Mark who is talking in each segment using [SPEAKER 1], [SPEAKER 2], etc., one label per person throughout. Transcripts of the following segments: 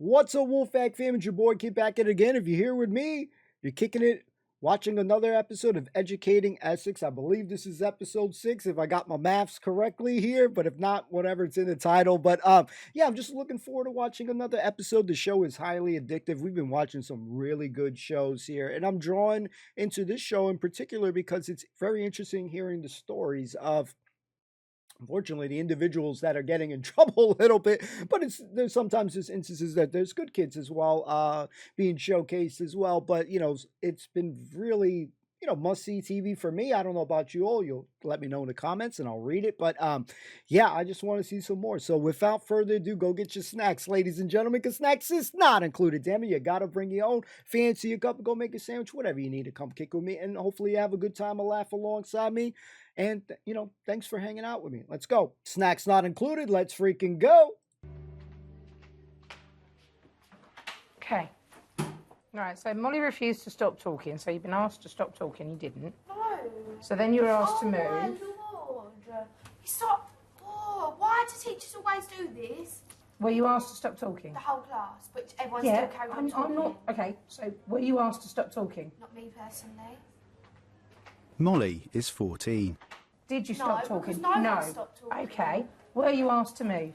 [SPEAKER 1] What's up, Wolfpack fam? It's your boy Kid back at it again. If you're here with me, you're kicking it, watching another episode of Educating Essex. I believe this is episode 6, if I got my maths correctly here, but if not, whatever, it's in the title. But yeah, I'm just looking forward to watching another episode. The show is highly addictive. We've been watching some really good shows here, and I'm drawn into this show in particular because it's very interesting hearing the stories of, unfortunately, the individuals that are getting in trouble a little bit, but there's sometimes instances that there's good kids as well being showcased as well. But it's been really must-see TV for me. I don't know about you all. You'll let me know in the comments and I'll read it. But yeah, I just want to see some more. So without further ado, go get your snacks, ladies and gentlemen, because snacks is not included. Damn it, you gotta bring your own. Fancy a cup, go make a sandwich, whatever you need to come kick with me, and hopefully you have a good time, a laugh alongside me. And, thanks for hanging out with me. Let's go. Snacks not included. Let's freaking go.
[SPEAKER 2] Okay. All right, so Molly refused to stop talking, so you've been asked to stop talking, you didn't.
[SPEAKER 3] No.
[SPEAKER 2] So then you were asked to move.
[SPEAKER 3] My Lord. Stop. Oh, why do teachers always do this?
[SPEAKER 2] Were you asked to stop talking?
[SPEAKER 3] The whole class, which everyone still carries on talking.
[SPEAKER 2] I'm not. Okay, so were you asked to stop talking?
[SPEAKER 3] Not me personally.
[SPEAKER 4] Molly is 14.
[SPEAKER 2] Did you stop talking?
[SPEAKER 3] No, no. Stopped talking.
[SPEAKER 2] Okay. Were you asked to move?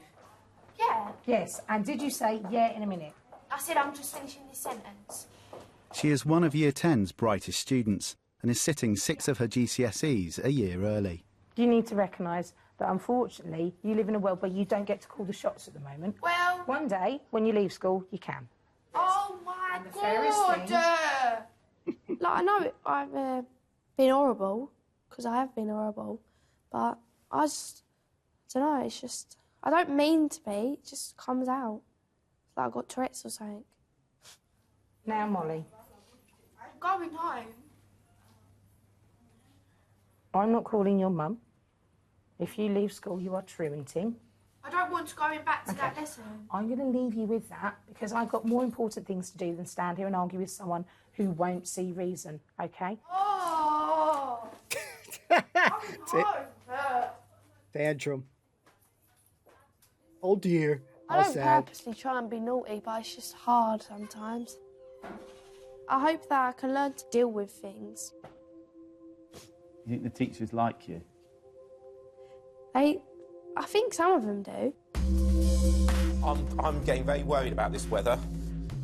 [SPEAKER 3] Yeah.
[SPEAKER 2] Yes. And did you say yeah in a minute?
[SPEAKER 3] I said I'm just finishing this sentence.
[SPEAKER 4] She is one of Year 10's brightest students and is sitting 6 of her GCSEs a year early.
[SPEAKER 2] You need to recognise that, unfortunately, you live in a world where you don't get to call the shots at the moment.
[SPEAKER 3] Well...
[SPEAKER 2] One day, when you leave school, you can.
[SPEAKER 3] Oh, my
[SPEAKER 2] and the God!
[SPEAKER 3] Thing... Like, I know I've been horrible, because I have been horrible, but I don't know, it's just... I don't mean to be, it just comes out. It's like I've got Tourette's or something.
[SPEAKER 2] Now, Molly.
[SPEAKER 3] I'm going home.
[SPEAKER 2] I'm not calling your mum. If you leave school, you are truanting.
[SPEAKER 3] I don't want to go back to that lesson.
[SPEAKER 2] I'm going to leave you with that because I've got more important things to do than stand here and argue with someone who won't see reason, OK?
[SPEAKER 3] Oh!
[SPEAKER 1] Tantrum. Oh dear.
[SPEAKER 3] I don't purposely try and be naughty, but it's just hard sometimes. I hope that I can learn to deal with things.
[SPEAKER 5] You think the teachers like you?
[SPEAKER 3] I think some of them do.
[SPEAKER 6] I'm getting very worried about this weather.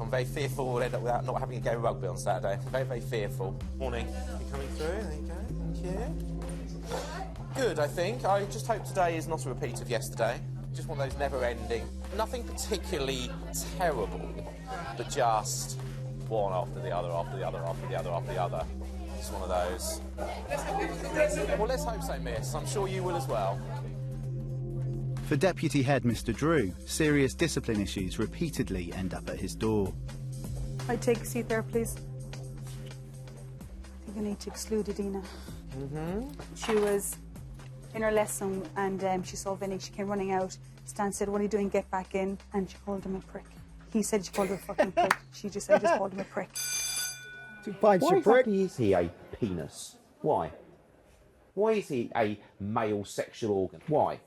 [SPEAKER 6] I'm very fearful we'll end up without not having a game of rugby on Saturday. Very, very fearful. Morning. You coming through? There you go. Thank you. Good, I think. I just hope today is not a repeat of yesterday. Just one of those never-ending, nothing particularly terrible, but just one after the other, after the other, after the other, after the other. Just one of those. Well, let's hope so, miss. I'm sure you will as well.
[SPEAKER 4] For Deputy Head Mr Drew, serious discipline issues repeatedly end up at his door.
[SPEAKER 7] I take a seat there, please. I think I need to exclude Adina. She was in her lesson and she saw Vinny. She came running out. Stan said, "What are you doing? Get back in." And she called him a prick. He said she called him a fucking prick. She just said, just called him a prick.
[SPEAKER 1] 2 pints,
[SPEAKER 8] Why
[SPEAKER 1] you prick.
[SPEAKER 8] exactly is he a penis? Why? Why is he a male sexual organ? Why?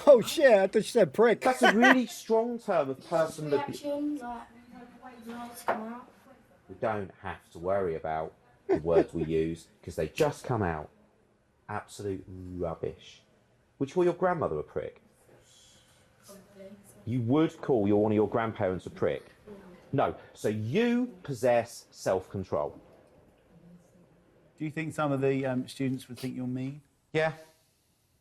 [SPEAKER 1] Oh shit, I thought you said prick.
[SPEAKER 8] That's a really strong term of person that... We don't have to worry about the words we use, because they just come out. Absolute rubbish. Would you call your grandmother a prick? You would call one of your grandparents a prick? No. So you possess self-control.
[SPEAKER 5] Do you think some of the students would think you're mean?
[SPEAKER 6] Yeah.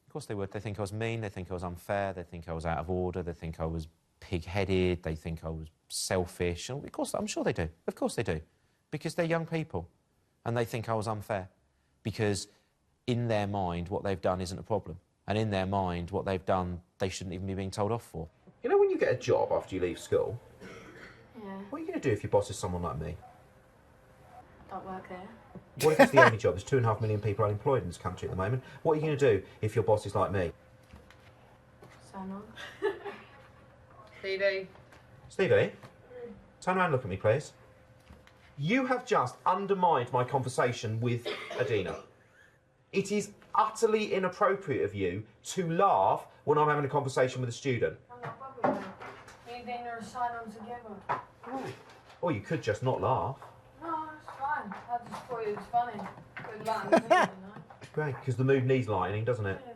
[SPEAKER 6] Of course they would. They think I was mean, they think I was unfair, they think I was out of order, they think I was pig-headed, they think I was selfish. And of course, I'm sure they do. Of course they do. Because they're young people. And they think I was unfair. Because in their mind, what they've done isn't a problem. And in their mind, what they've done, they shouldn't even be being told off for.
[SPEAKER 8] You know when you get a job after you leave school?
[SPEAKER 3] Yeah.
[SPEAKER 8] What are you going to do if your boss is someone like me?
[SPEAKER 3] I don't work there.
[SPEAKER 8] What if it's the only job? There's 2.5 million people unemployed in this country at the moment. What are you going to do if your boss is like me?
[SPEAKER 3] Sign on.
[SPEAKER 7] Stevie.
[SPEAKER 8] Stevie, turn around and look at me, please. You have just undermined my conversation with Adina. It is utterly inappropriate of you to laugh when I'm having a conversation with a student.
[SPEAKER 7] Anything
[SPEAKER 9] to recite them together.
[SPEAKER 8] Oh. Or you could just not laugh.
[SPEAKER 9] No, it's fine. I just thought it was funny. Good luck, you know?
[SPEAKER 8] Great, because the mood needs lightening, doesn't it?
[SPEAKER 9] Yeah.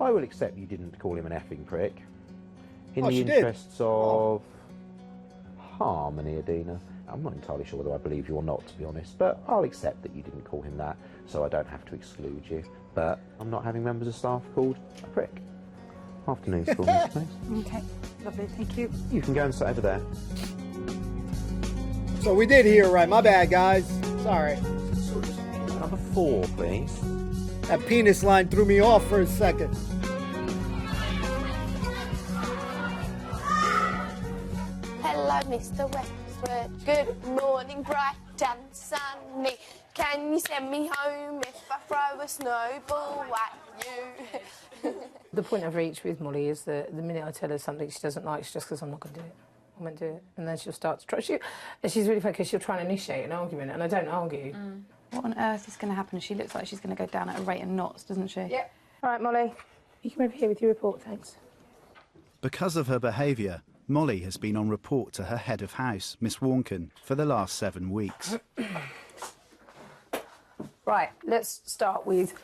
[SPEAKER 8] I will accept you didn't call him an effing prick. In
[SPEAKER 1] Oh,
[SPEAKER 8] the
[SPEAKER 1] she did.
[SPEAKER 8] interests of harmony, Adina. I'm not entirely sure whether I believe you or not, to be honest, but I'll accept that you didn't call him that, so I don't have to exclude you. But I'm not having members of staff called a prick. Afternoon school, Miss Smith.
[SPEAKER 7] Okay, lovely, thank you.
[SPEAKER 8] You can go and sit over there.
[SPEAKER 1] So we did hear right. My bad, guys. Sorry.
[SPEAKER 8] Number 4, please.
[SPEAKER 1] That penis line threw me off for a second.
[SPEAKER 3] Hello, Mr. Westwood. Good morning, bright and sunny. Can you send me home if I throw a snowball at you?
[SPEAKER 2] The point I've reached with Molly is that the minute I tell her something she doesn't like, it's just because I'm not going to do it. I won't do it. And then she'll start to try. And she's really funny because she'll try and initiate an argument, and I don't argue.
[SPEAKER 7] What on earth is going to happen? She looks like she's going to go down at a rate of knots, doesn't she?
[SPEAKER 2] Yep. All right, Molly. You come over here with your report, thanks.
[SPEAKER 4] Because of her behaviour, Molly has been on report to her head of house, Miss Warnken, for the last 7 weeks.
[SPEAKER 2] Right, let's start with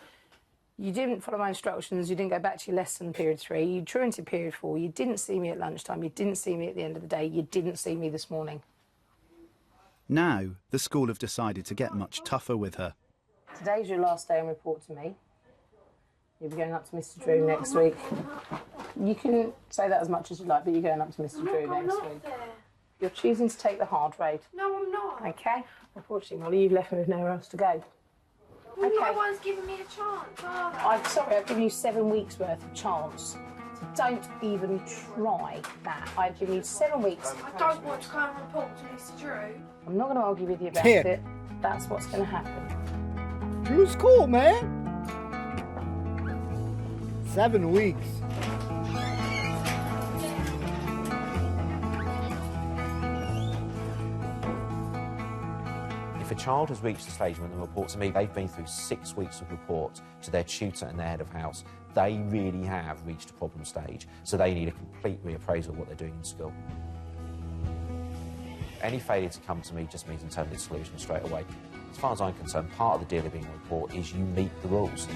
[SPEAKER 2] you didn't follow my instructions, you didn't go back to your lesson period 3, you truanted period 4, you didn't see me at lunchtime, you didn't see me at the end of the day, you didn't see me this morning.
[SPEAKER 4] Now, the school have decided to get much tougher with her.
[SPEAKER 2] Today's your last day on report to me. You'll be going up to Mr. Drew next week. You can say that as much as you like, but you're going up to Mr. Drew next week. You're choosing to take the hard road.
[SPEAKER 9] No, I'm not.
[SPEAKER 2] OK? Unfortunately, Molly, you've left me with nowhere else to go.
[SPEAKER 9] Well,
[SPEAKER 2] Okay.
[SPEAKER 9] no one's giving me a chance, are they?
[SPEAKER 2] I'm sorry, I've given you 7 weeks' worth of chance. So don't even try that. I've given you 7 weeks.
[SPEAKER 9] I don't want to go and report to Mr. Drew.
[SPEAKER 2] I'm not going to argue with you about
[SPEAKER 1] Damn.
[SPEAKER 2] it. That's what's going to happen.
[SPEAKER 1] Drew's cool, man. 7 weeks.
[SPEAKER 6] If a child has reached the stage when they report to me, they've been through 6 weeks of reports to their tutor and their head of house. They really have reached a problem stage, so they need a complete reappraisal of what they're doing in school. Any failure to come to me just means internal exclusion straight away. As far as I'm concerned, part of the deal of being a report is you meet the rules.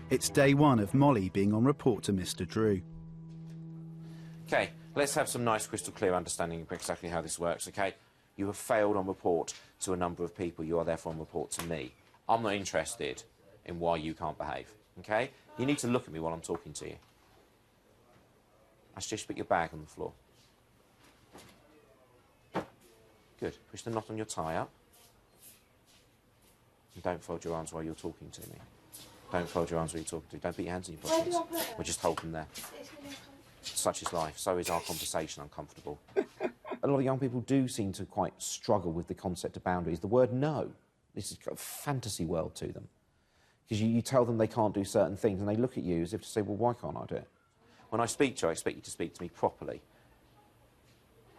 [SPEAKER 4] It's day 1 of Molly being on report to Mr. Drew.
[SPEAKER 6] OK, let's have some nice, crystal clear understanding of exactly how this works, OK? You have failed on report to a number of people. You are therefore on report to me. I'm not interested in why you can't behave, OK? You need to look at me while I'm talking to you. I suggest you put your bag on the floor. Good. Push the knot on your tie up. And don't fold your arms while you're talking to me. Don't fold your arms while you're talking to me. Don't put your hands in your pockets. Or just hold them there. Such is life. So is our conversation uncomfortable. A lot of young people do seem to quite struggle with the concept of boundaries. The word no, this is a fantasy world to them. Because you tell them they can't do certain things and they look at you as if to say, well, why can't I do it? When I speak to you, I expect you to speak to me properly.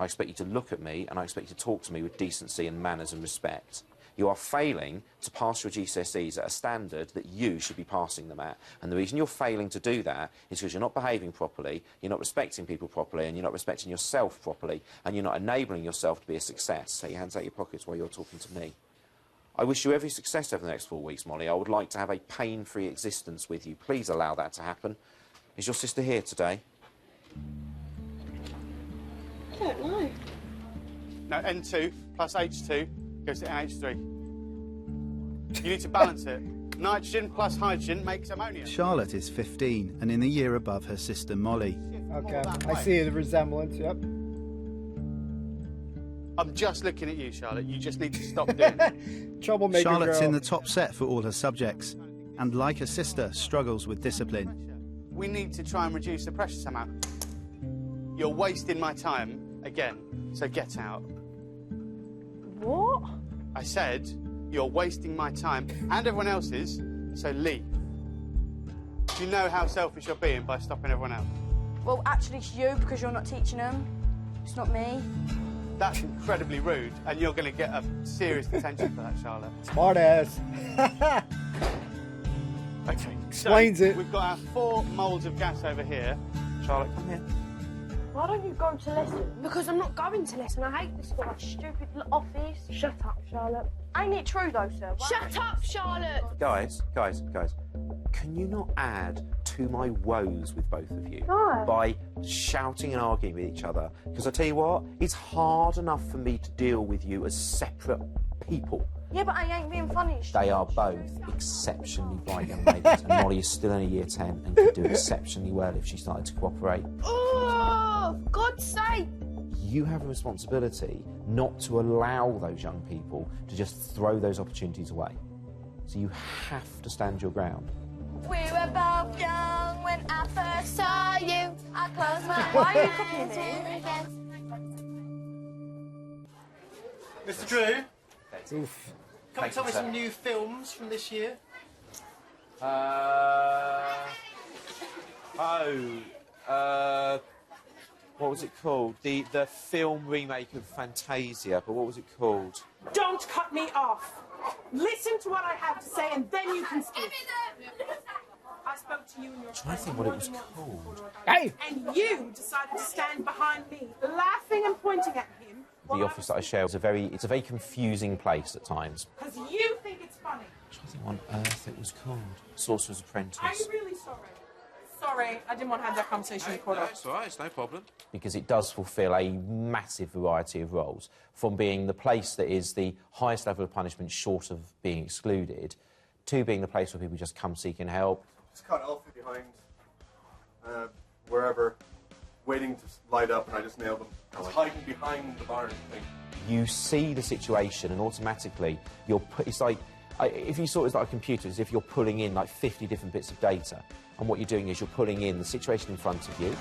[SPEAKER 6] I expect you to look at me and I expect you to talk to me with decency and manners and respect. You are failing to pass your GCSEs at a standard that you should be passing them at. And the reason you're failing to do that is because you're not behaving properly, you're not respecting people properly, and you're not respecting yourself properly, and you're not enabling yourself to be a success. Take your hands out of your pockets while you're talking to me. I wish you every success over the next 4 weeks, Molly. I would like to have a pain-free existence with you. Please allow that to happen. Is your sister here today?
[SPEAKER 3] I don't know.
[SPEAKER 10] No, N2 plus H2 goes to NH3. You need to balance it. Nitrogen plus hydrogen makes ammonia.
[SPEAKER 4] Charlotte is 15 and in the year above her sister Molly.
[SPEAKER 1] Okay, I see the resemblance, yep.
[SPEAKER 10] I'm just looking at you, Charlotte. You just need to stop doing that.
[SPEAKER 1] Troublemaker
[SPEAKER 4] Charlotte's
[SPEAKER 1] girl.
[SPEAKER 4] in the top set for all her subjects and, like her sister, struggles with discipline.
[SPEAKER 10] We need to try and reduce the pressure somehow. You're wasting my time again, so get out.
[SPEAKER 3] What?
[SPEAKER 10] I said you're wasting my time and everyone else's, so leave. Do you know how selfish you're being by stopping everyone else?
[SPEAKER 3] Well, actually, it's you because you're not teaching them. It's not me.
[SPEAKER 10] That's incredibly rude, and you're going to get a serious detention for that, Charlotte.
[SPEAKER 1] Smart ass.
[SPEAKER 10] Okay,
[SPEAKER 1] Explains it.
[SPEAKER 10] We've got our 4 moulds of gas over here. Charlotte, come here.
[SPEAKER 9] Why don't you go to lesson?
[SPEAKER 3] Because I'm not going to lesson. I hate this like stupid office.
[SPEAKER 9] Shut up, Charlotte. Ain't it true though, sir?
[SPEAKER 3] Shut up, Charlotte!
[SPEAKER 8] Guys, can you not add to my woes with both of you
[SPEAKER 9] No.
[SPEAKER 8] by shouting and arguing with each other? Because I tell you what, it's hard enough for me to deal with you as separate people.
[SPEAKER 9] Yeah, but I ain't being funny.
[SPEAKER 8] They are both exceptionally bright young ladies, and Molly is still only year 10 and could do exceptionally well if she started to cooperate.
[SPEAKER 3] Oh, for God's sake!
[SPEAKER 8] You have a responsibility not to allow those young people to just throw those opportunities away. So you have to stand your ground.
[SPEAKER 3] We were both young when I first saw you. I closed my eyes.
[SPEAKER 9] Why are you copying me?
[SPEAKER 11] Mr. Drew,
[SPEAKER 1] Oof.
[SPEAKER 11] can you tell me some new films from this year?
[SPEAKER 8] What was it called? The film remake of Fantasia, but what was it called?
[SPEAKER 12] Don't cut me off. Listen to what I have to say, and then you can speak. I spoke to you in your
[SPEAKER 8] I'm trying to think what it was called.
[SPEAKER 1] Hey!
[SPEAKER 12] And you decided to stand behind me, laughing and pointing at him.
[SPEAKER 8] The office that I share is a very confusing place at times.
[SPEAKER 12] Because you think it's funny.
[SPEAKER 8] I'm trying to think what on earth it was called. Sorcerer's Apprentice.
[SPEAKER 12] Are you really sorry? Sorry, I didn't want to have that conversation in court.
[SPEAKER 6] That's all right, it's no problem.
[SPEAKER 8] Because it does fulfil a massive variety of roles, from being the place that is the highest level of punishment short of being excluded, to being the place where people just come seeking help.
[SPEAKER 13] Just caught Alfie behind wherever, waiting to light up, and I just nailed him. I was hiding behind the barn thing.
[SPEAKER 8] You see the situation, and automatically it's like, if you saw it as like a computer, as if you're pulling in like 50 different bits of data, and what you're doing is you're pulling in the situation in front of you.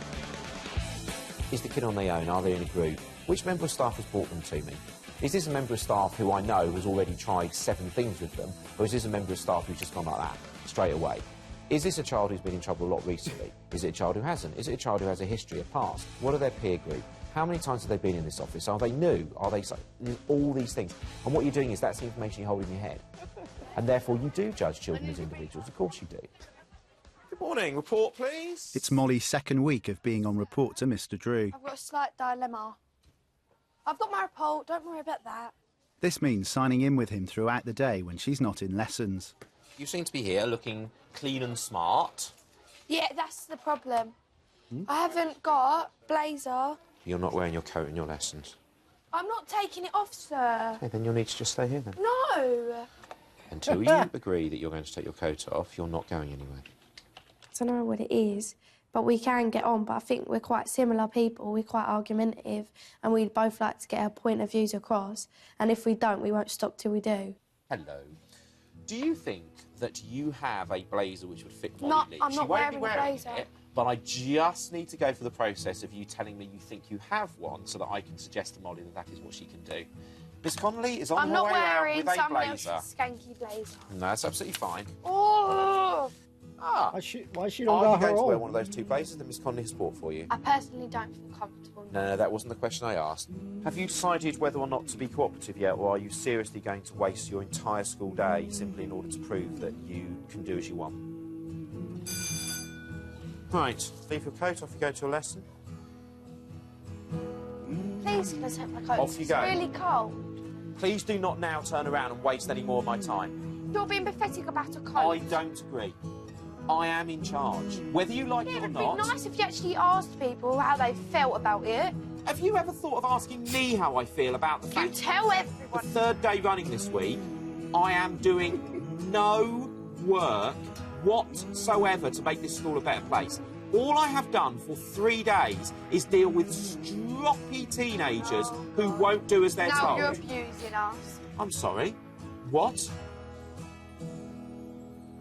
[SPEAKER 8] Is the kid on their own? Are they in a group? Which member of staff has brought them to me? Is this a member of staff who I know has already tried 7 things with them, or is this a member of staff who's just gone like that, straight away? Is this a child who's been in trouble a lot recently? Is it a child who hasn't? Is it a child who has a history, a past? What are their peer group? How many times have they been in this office? Are they new? Are they... all these things. And what you're doing is that's the information you hold in your head. And therefore you do judge children as individuals. Of course you do.
[SPEAKER 6] Good morning. Report, please.
[SPEAKER 4] It's Molly's second week of being on report to Mr. Drew.
[SPEAKER 3] I've got a slight dilemma. I've got my report, don't worry about that.
[SPEAKER 4] This means signing in with him throughout the day when she's not in lessons.
[SPEAKER 6] You seem to be here looking clean and smart.
[SPEAKER 3] Yeah, that's the problem. I haven't got blazer.
[SPEAKER 8] You're not wearing your coat in your lessons.
[SPEAKER 3] I'm not taking it off, sir.
[SPEAKER 8] Okay, then you'll need to just stay here then.
[SPEAKER 3] No.
[SPEAKER 8] Until you agree that you're going to take your coat off, you're not going anywhere.
[SPEAKER 3] I don't know what it is, but we can get on. But I think we're quite similar people. We're quite argumentative, and we'd both like to get our point of views across. And if we don't, we won't stop till we do.
[SPEAKER 6] Hello. Do you think that you have a blazer which would fit Molly
[SPEAKER 3] No,
[SPEAKER 6] Lee?
[SPEAKER 3] I'm
[SPEAKER 6] She
[SPEAKER 3] not
[SPEAKER 6] won't be
[SPEAKER 3] wearing a blazer.
[SPEAKER 6] it, but I just need to go for the process of you telling me you think you have one so that I can suggest to Molly that that is what she can do. Miss Connolly is on
[SPEAKER 3] I'm
[SPEAKER 6] her
[SPEAKER 3] not
[SPEAKER 6] way out
[SPEAKER 3] wearing
[SPEAKER 6] with a
[SPEAKER 3] someone
[SPEAKER 6] blazer.
[SPEAKER 3] else's skanky blazer.
[SPEAKER 6] No, that's absolutely fine.
[SPEAKER 3] Oh!
[SPEAKER 1] Why she don't
[SPEAKER 8] Are
[SPEAKER 1] got
[SPEAKER 8] you
[SPEAKER 1] her
[SPEAKER 8] going to wear
[SPEAKER 1] own?
[SPEAKER 8] one of those 2 blazers that Miss Connolly has bought for you?
[SPEAKER 3] I personally don't feel comfortable.
[SPEAKER 8] No, that wasn't the question I asked. Have you decided whether or not to be cooperative yet, or are you seriously going to waste your entire school day simply in order to prove that you can do as you want? Right, leave your coat, off you go to a lesson.
[SPEAKER 3] Please, can I take my coat?
[SPEAKER 8] Off you go.
[SPEAKER 3] It's really cold.
[SPEAKER 8] Please do not now turn around and waste any more of my time.
[SPEAKER 3] You're being pathetic about a coat.
[SPEAKER 8] I don't agree. I am in charge. Whether you like it or
[SPEAKER 3] It'd
[SPEAKER 8] not...
[SPEAKER 3] be nice if you actually asked people how they felt about it.
[SPEAKER 8] Have you ever thought of asking me how I feel about the fact...
[SPEAKER 3] You tell everyone.
[SPEAKER 8] The 3rd day running this week, I am doing no work whatsoever to make this school a better place. All I have done for 3 days is deal with stroppy teenagers who won't do as they're
[SPEAKER 3] now
[SPEAKER 8] told.
[SPEAKER 3] you're abusing us.
[SPEAKER 8] I'm sorry. What?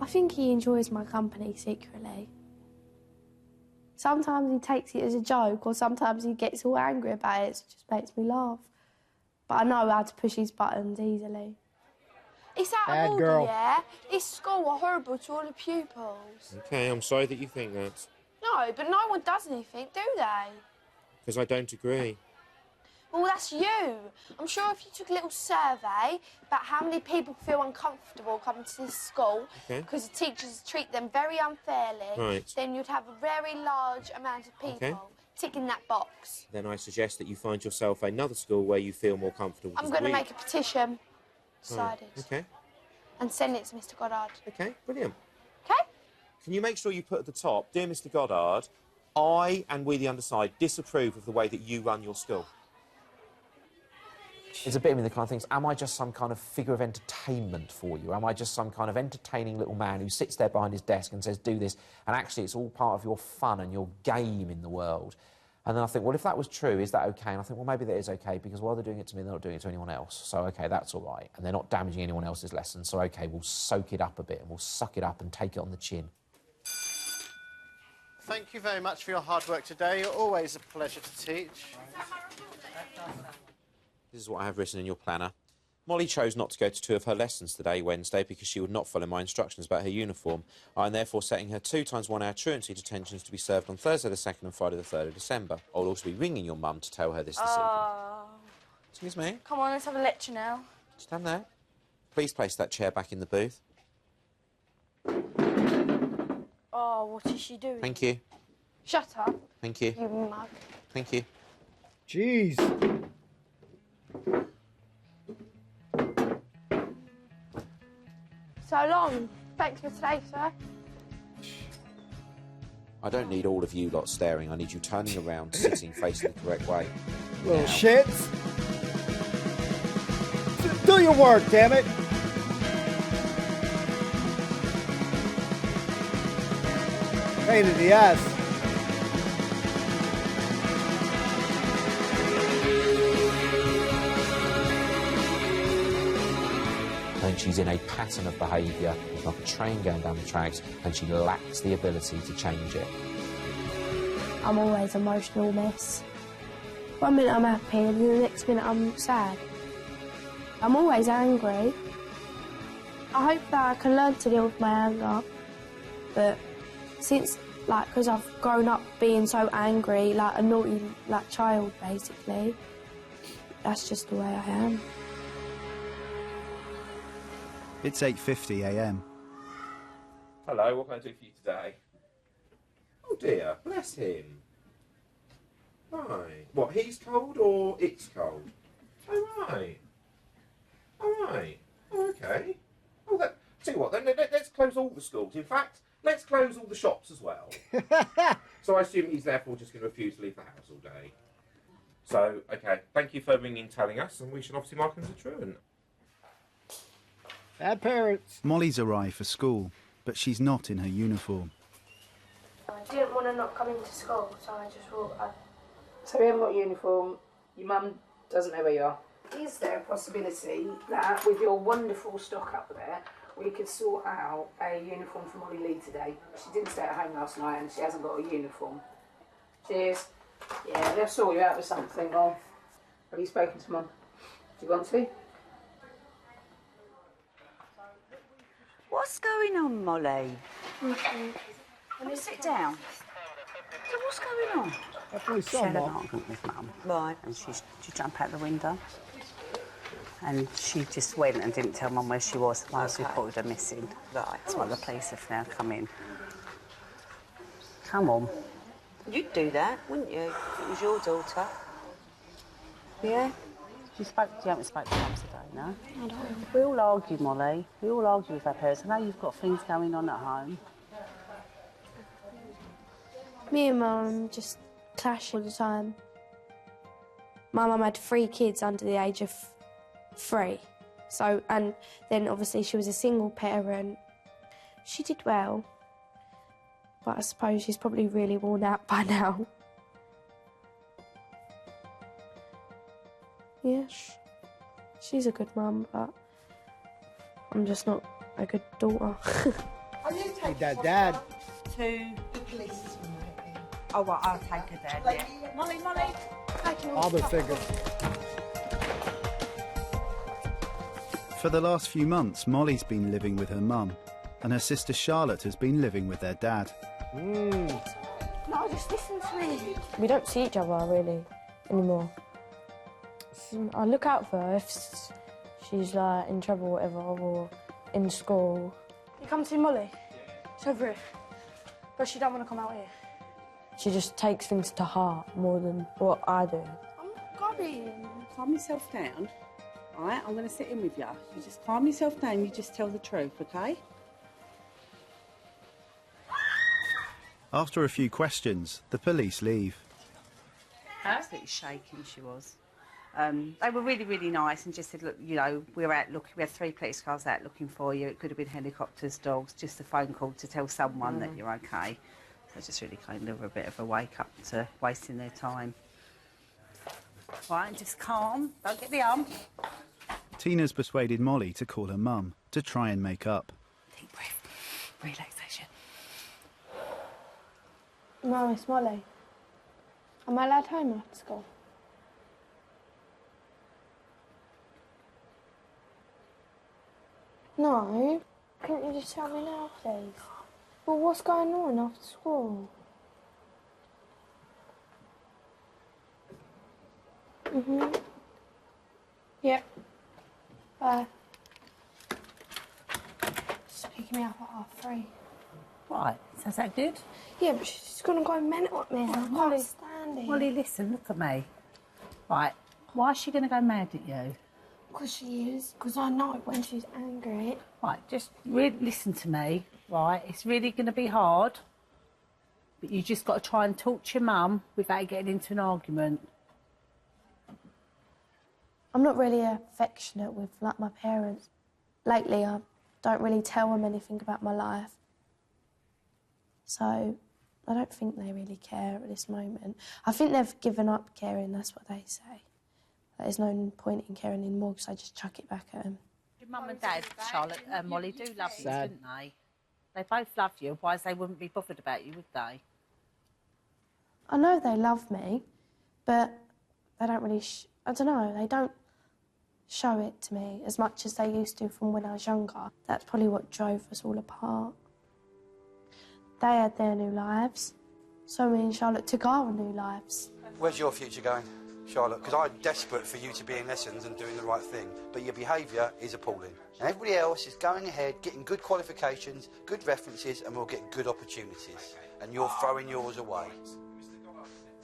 [SPEAKER 3] I think he enjoys my company secretly. Sometimes he takes it as a joke, or sometimes he gets all angry about it. It just makes me laugh. But I know how to push his buttons easily. It's out
[SPEAKER 1] Bad
[SPEAKER 3] of order,
[SPEAKER 1] girl.
[SPEAKER 3] yeah? His school are horrible to all the pupils.
[SPEAKER 8] Okay, I'm sorry that you think that.
[SPEAKER 3] No, but no one does anything, do they?
[SPEAKER 8] Because I don't agree.
[SPEAKER 3] Well, that's you. I'm sure if you took a little survey about how many people feel uncomfortable coming to this school because the teachers treat them very unfairly, then you'd have a very large amount of people ticking that box.
[SPEAKER 6] Then I suggest that you find yourself another school where you feel more comfortable.
[SPEAKER 3] I'm going to make a petition. Decided.
[SPEAKER 6] Okay.
[SPEAKER 3] And send it to Mr. Goddard.
[SPEAKER 6] Okay, brilliant.
[SPEAKER 3] Okay?
[SPEAKER 6] Can you make sure you put at the top, Dear Mr. Goddard, I and we the underside disapprove of the way that you run your school. It's a bit of me the kind of things, am I just some kind of figure of entertainment for you? Am I just some kind of entertaining little man who sits there behind his desk and says, do this, and actually it's all part of your fun and your game in the world? And then I think, well, if that was true, is that OK? And I think, well, maybe that is OK, because while they're doing it to me, they're not doing it to anyone else. So, OK, that's all right. And they're not damaging anyone else's lessons. So, OK, we'll soak it up a bit and we'll suck it up and take it on the chin.
[SPEAKER 11] Thank you very much for your hard work today. You're always a pleasure to teach.
[SPEAKER 6] This is what I have written in your planner. Molly chose not to go to 2 of her lessons today, Wednesday, because she would not follow my instructions about her uniform. I am therefore setting her 2 times 1 hour truancy detentions to be served on Thursday the 2nd and Friday the 3rd of December. I'll also be ringing your mum to tell her this evening. Excuse me?
[SPEAKER 3] Come on, let's have a lecture now.
[SPEAKER 6] Stand there. Please place that chair back in the booth.
[SPEAKER 3] Oh, what is she doing?
[SPEAKER 6] Thank you.
[SPEAKER 3] Shut up.
[SPEAKER 6] Thank you.
[SPEAKER 3] You mug.
[SPEAKER 6] Thank you.
[SPEAKER 1] Jeez.
[SPEAKER 3] So long. Thanks for today, sir.
[SPEAKER 6] I don't need all of you lot staring. I need you turning around, sitting, facing the correct way.
[SPEAKER 1] Little shits. Do your work, damn it. Pain in the ass.
[SPEAKER 8] And she's in a pattern of behaviour. It's like a train going down the tracks, and she lacks the ability to change it.
[SPEAKER 3] I'm always an emotional mess. 1 minute I'm happy and the next minute I'm sad. I'm always angry. I hope that I can learn to deal with my anger. But since, because I've grown up being so angry, like a naughty, child, basically, that's just the way I am.
[SPEAKER 4] It's 8:50 a.m.
[SPEAKER 6] Hello, what can I do for you today? Oh dear, bless him. Right. What, he's cold or it's cold? Oh, right. Oh, right. Oh, OK. Oh, tell you what, then let's close all the schools. In fact, let's close all the shops as well. So I assume he's therefore just going to refuse to leave the house all day. So, OK, thank you for ringing telling us, and we should obviously mark him as a truant.
[SPEAKER 1] Bad parents.
[SPEAKER 4] Molly's arrived for school, but she's not in her uniform.
[SPEAKER 3] I didn't want to not come into school, so I just thought
[SPEAKER 2] So we haven't got a uniform. Your mum doesn't know where you are. Is there a possibility that with your wonderful stock up there, we could sort out a uniform for Molly Lee today? She didn't stay at home last night and she hasn't got a uniform. Cheers. Yeah, they'll sort you out with something. Or have you spoken to Mum? Do you want to?
[SPEAKER 14] What's going on, Molly? Can you sit down? So what's going on?
[SPEAKER 1] Definitely
[SPEAKER 14] She had an
[SPEAKER 1] some,
[SPEAKER 14] argument with Mum. Right. And she jumped out the window. And she just went and didn't tell Mum where she was whilst we reported her missing. Right. That's why the police have now come in. Come on.
[SPEAKER 15] You'd do that, wouldn't you, if it was your daughter?
[SPEAKER 14] Yeah? You haven't spoken to Mum today, no? I don't. We all argue, Molly. We all argue with our parents. I know you've got things going on at home.
[SPEAKER 3] me and Mum just clash all the time. My mum had 3 kids under the age of 3. So, and then obviously she was a single parent. She did well, but I suppose she's probably really worn out by now. Yeah, she's a good mum, but I'm just not a good daughter.
[SPEAKER 1] Hey, Dad.
[SPEAKER 15] To the police. Oh, well, I'll take her there, yeah. Molly.
[SPEAKER 1] Father figure.
[SPEAKER 4] For the last few months, Molly's been living with her mum, and her sister Charlotte has been living with their dad.
[SPEAKER 3] No, just listen to me. We don't see each other, really, anymore. I look out for her if she's like in trouble or whatever, or in school. You come see Molly? It's over here. But she don't want to come out here. She just takes things to heart more than what I do.
[SPEAKER 14] I'm not going. Calm yourself down. All right, I'm going to sit in with you. You just calm yourself down, you just tell the truth, OK?
[SPEAKER 4] After a few questions, the police leave.
[SPEAKER 14] Absolutely shaking she was. They were really, really nice and just said, look, you know, we're out looking, we had 3 police cars out looking for you. It could have been helicopters, dogs, just a phone call to tell someone that you're OK. So just really kind of a bit of a wake up to wasting their time. Right, and just calm, don't get the arm.
[SPEAKER 4] Tina's persuaded Molly to call her mum to try and make up.
[SPEAKER 14] Deep breath, relaxation.
[SPEAKER 3] Mum, it's Molly. Am I allowed home after school? No. Couldn't you just tell me now, please? Well, what's going on after school? Yep. Bye. Just picking me up at 3:30.
[SPEAKER 14] Right, sounds that good?
[SPEAKER 3] Yeah, but she's gonna go mental at me. I can't stand it.
[SPEAKER 14] Molly, listen, look at me. Right, why is she going to go mad at you?
[SPEAKER 3] Because she is. Because I know when she's angry.
[SPEAKER 14] Right, just really listen to me, right? It's really going to be hard, but you just got to try and talk to your mum without getting into an argument.
[SPEAKER 3] I'm not really affectionate with, like, my parents. Lately, I don't really tell them anything about my life. So, I don't think they really care at this moment. I think they've given up caring, that's what they say. There's no point in caring anymore because I just chuck it back at them.
[SPEAKER 14] Your mum and dad, Charlotte and Molly, do love you,
[SPEAKER 1] Sad.
[SPEAKER 14] didn't they? They both love you, otherwise they wouldn't be bothered about you, would they?
[SPEAKER 3] I know they love me, but they don't really, I don't know, they don't show it to me as much as they used to from when I was younger. That's probably what drove us all apart. They had their new lives, so me and Charlotte took our new lives.
[SPEAKER 16] Where's your future going, Charlotte? Because I'm desperate for you to be in lessons and doing the right thing, but your behaviour is appalling. And everybody else is going ahead, getting good qualifications, good references, and we'll get good opportunities. And you're throwing yours away.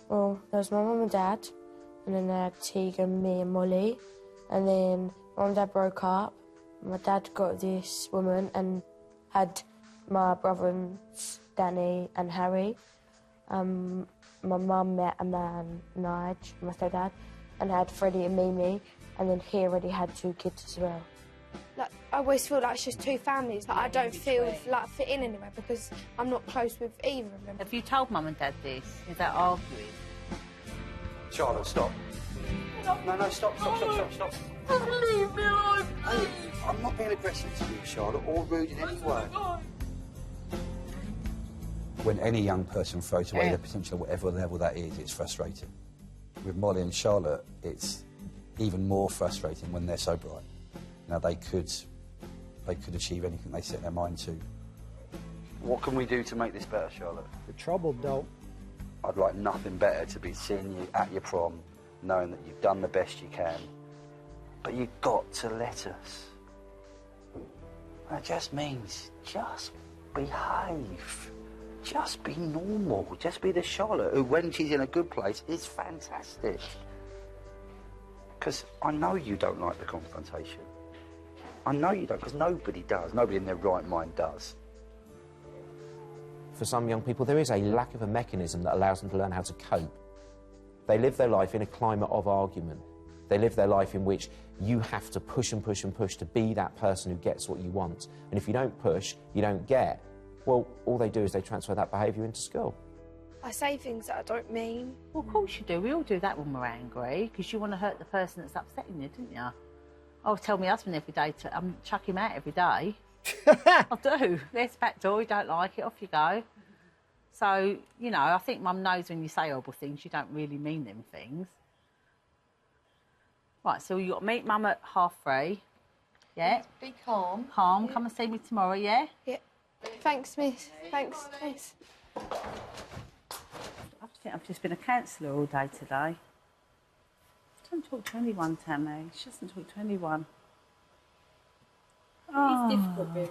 [SPEAKER 3] Well, there was my mum and dad, and then they had Tegan, me and Molly, and then mum and dad broke up. My dad got this woman and had my brother and Danny and Harry. My mum met a man, Nigel, my stepdad, and had Freddie and Mimi, and then he already had 2 kids as well. Like, I always feel like it's just 2 families, but I don't feel like fit in anywhere because I'm not close with either of them.
[SPEAKER 14] Have you told mum and dad this without arguing?
[SPEAKER 16] Charlotte, stop. No, stop.
[SPEAKER 9] Leave me alone.
[SPEAKER 16] Hey, I'm not being aggressive to you, Charlotte, or rude in any way. When any young person throws away their potential at whatever level that is, it's frustrating. With Molly and Charlotte, it's even more frustrating when they're so bright. Now, they could achieve anything they set their mind to. What can we do to make this better, Charlotte?
[SPEAKER 1] You're troubled, though.
[SPEAKER 16] I'd like nothing better to be seeing you at your prom, knowing that you've done the best you can. But you've got to let us. That just means just behave. Just be normal. Just be the Charlotte who, when she's in a good place, is fantastic. Because I know you don't like the confrontation. I know you don't, because nobody does. Nobody in their right mind does.
[SPEAKER 8] For some young people, there is a lack of a mechanism that allows them to learn how to cope. They live their life in a climate of argument. They live their life in which you have to push and push and push to be that person who gets what you want. And if you don't push, you don't get. Well, all they do is they transfer that behaviour into school.
[SPEAKER 3] I say things that I don't mean.
[SPEAKER 14] Well, of course you do. We all do that when we're angry, because you want to hurt the person that's upsetting you, didn't you? I would tell my husband every day, chuck him out every day. I do. There's the back door, you don't like it, off you go. So, you know, I think Mum knows when you say horrible things, you don't really mean them things. Right, so you've got to meet Mum at 3:30. Yeah?
[SPEAKER 9] Be calm.
[SPEAKER 14] Calm. Yeah. Come and see me tomorrow, yeah?
[SPEAKER 3] Yeah. Thanks, miss. Thanks, miss.
[SPEAKER 14] I think I've just been a counsellor all day today. She doesn't talk to anyone, Tammy. She doesn't talk to anyone.
[SPEAKER 9] It's difficult being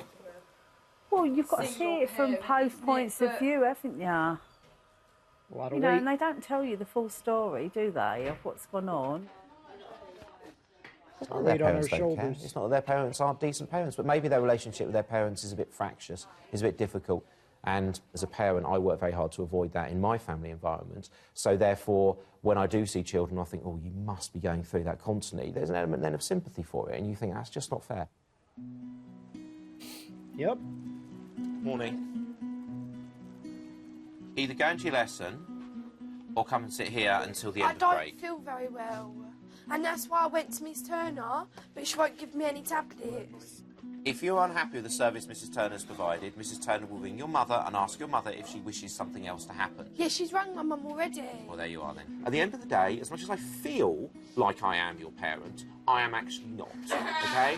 [SPEAKER 14] Well, you've got to see it from both points of view, haven't you? You know, and they don't tell you the full story, do they, of what's gone on?
[SPEAKER 6] It's not that their parents don't care. It's not that their parents aren't decent parents, but maybe their relationship with their parents is a bit fractious, is a bit difficult. And as a parent, I work very hard to avoid that in my family environment. So therefore, when I do see children, I think, oh, you must be going through that constantly. There's an element then of sympathy for it, and you think, that's just not fair.
[SPEAKER 1] Yep.
[SPEAKER 6] Morning. Either go into your lesson or come and sit here until the end of break.
[SPEAKER 3] I don't feel very well. And that's why I went to Miss Turner, but she won't give me any tablets.
[SPEAKER 6] If you're unhappy with the service Mrs. Turner's provided, Mrs. Turner will ring your mother and ask your mother if she wishes something else to happen.
[SPEAKER 3] Yeah, she's rang my mum already.
[SPEAKER 6] Well, there you are then. At the end of the day, as much as I feel like I am your parent, I am actually not, OK?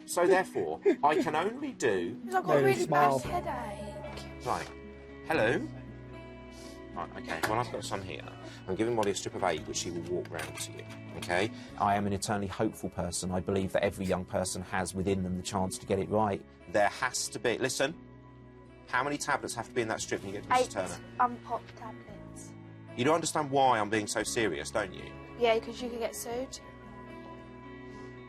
[SPEAKER 6] So therefore, I can only do...
[SPEAKER 3] I've got a really bad headache.
[SPEAKER 6] Right. Hello? Right, OK, well, I've got some here. I'm giving Molly a strip of aid, which she will walk round to you, OK? I am an eternally hopeful person. I believe that every young person has within them the chance to get it right. There has to be... Listen, how many tablets have to be in that strip when you get to Mrs. Turner?
[SPEAKER 3] 8 unpop tablets.
[SPEAKER 6] You don't understand why I'm being so serious, don't you?
[SPEAKER 3] Yeah, because you could get sued.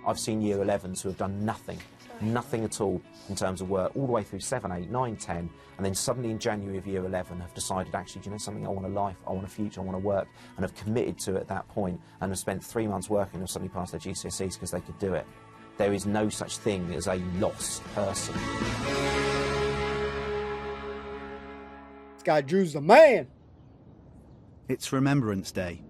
[SPEAKER 6] I've seen year 11s who have done nothing, nothing at all in terms of work, all the way through 7, 8, 9, 10, and then suddenly in January of year 11 have decided, actually, do you know something, I want a life, I want a future, I want to work, and have committed to it at that point, and have spent 3 months working and have suddenly passed their GCSEs because they could do it. There is no such thing as a lost person.
[SPEAKER 1] This guy Drew's the man.
[SPEAKER 4] It's Remembrance Day.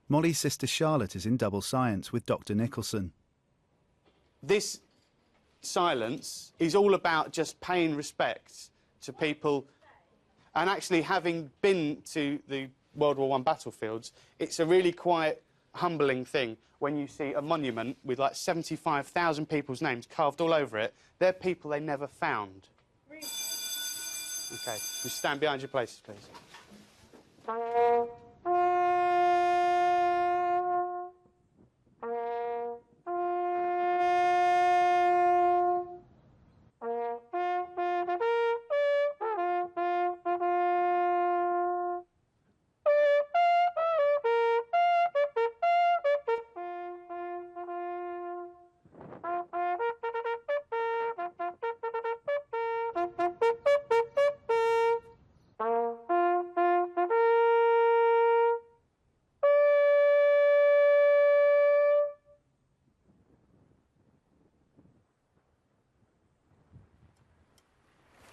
[SPEAKER 4] Molly's sister Charlotte is in double science with Dr. Nicholson.
[SPEAKER 10] This silence is all about just paying respect to people, and actually having been to the World War I battlefields, it's a really quite humbling thing when you see a monument with like 75,000 people's names carved all over it. They're people they never found. OK, you stand behind your places, please.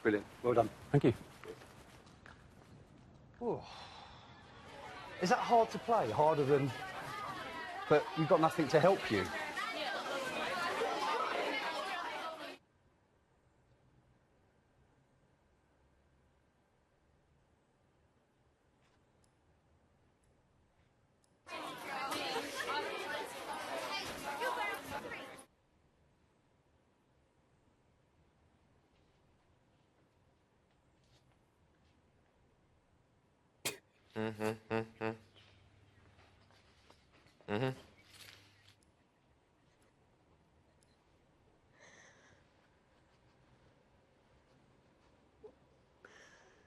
[SPEAKER 17] Brilliant. Well done.
[SPEAKER 8] Thank you.
[SPEAKER 17] Ooh. Is that hard to play? Harder than... But you've got nothing to help you.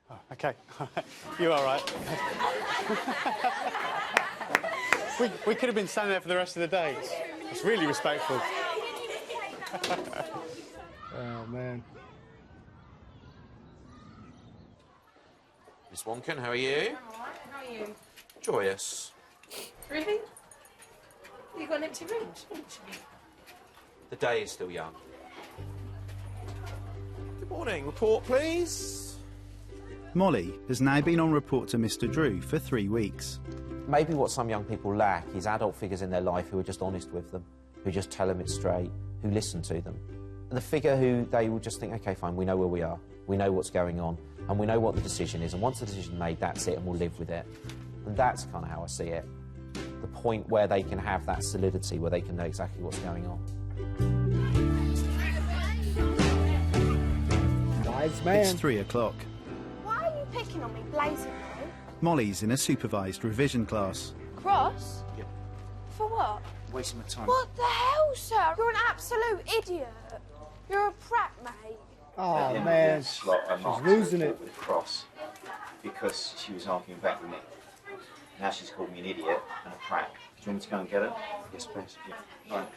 [SPEAKER 10] Oh, OK. You're all right. we could have been standing there for the rest of the day. It's really respectful.
[SPEAKER 1] Oh, man.
[SPEAKER 6] Miss Wonkin, how are you?
[SPEAKER 9] I'm all right. How are you?
[SPEAKER 6] Joyous.
[SPEAKER 9] Really? You got an empty room?
[SPEAKER 6] The day is still young. Good morning. Report, please.
[SPEAKER 4] Molly has now been on report to Mr. Drew for 3 weeks.
[SPEAKER 6] Maybe what some young people lack is adult figures in their life who are just honest with them, who just tell them it straight, who listen to them. And the figure who they will just think, OK, fine, we know where we are, we know what's going on, and we know what the decision is, and once the decision's made, that's it, and we'll live with it. And that's kind of how I see it. The point where they can have that solidity, where they can know exactly what's going on.
[SPEAKER 1] Wise man.
[SPEAKER 4] It's 3 o'clock.
[SPEAKER 3] Why are you picking on me blazingly?
[SPEAKER 4] Molly's in a supervised revision class.
[SPEAKER 3] Cross?
[SPEAKER 18] Yep.
[SPEAKER 3] For what?
[SPEAKER 18] Wasting my time.
[SPEAKER 3] What the hell, sir? You're an absolute idiot. You're a prat, mate.
[SPEAKER 1] Oh, man. She's losing it.
[SPEAKER 18] With Cross because she was arguing back with me. Now she's called me an idiot and a prat. Do you want me to go and get her? Yes, please. Yeah. Right.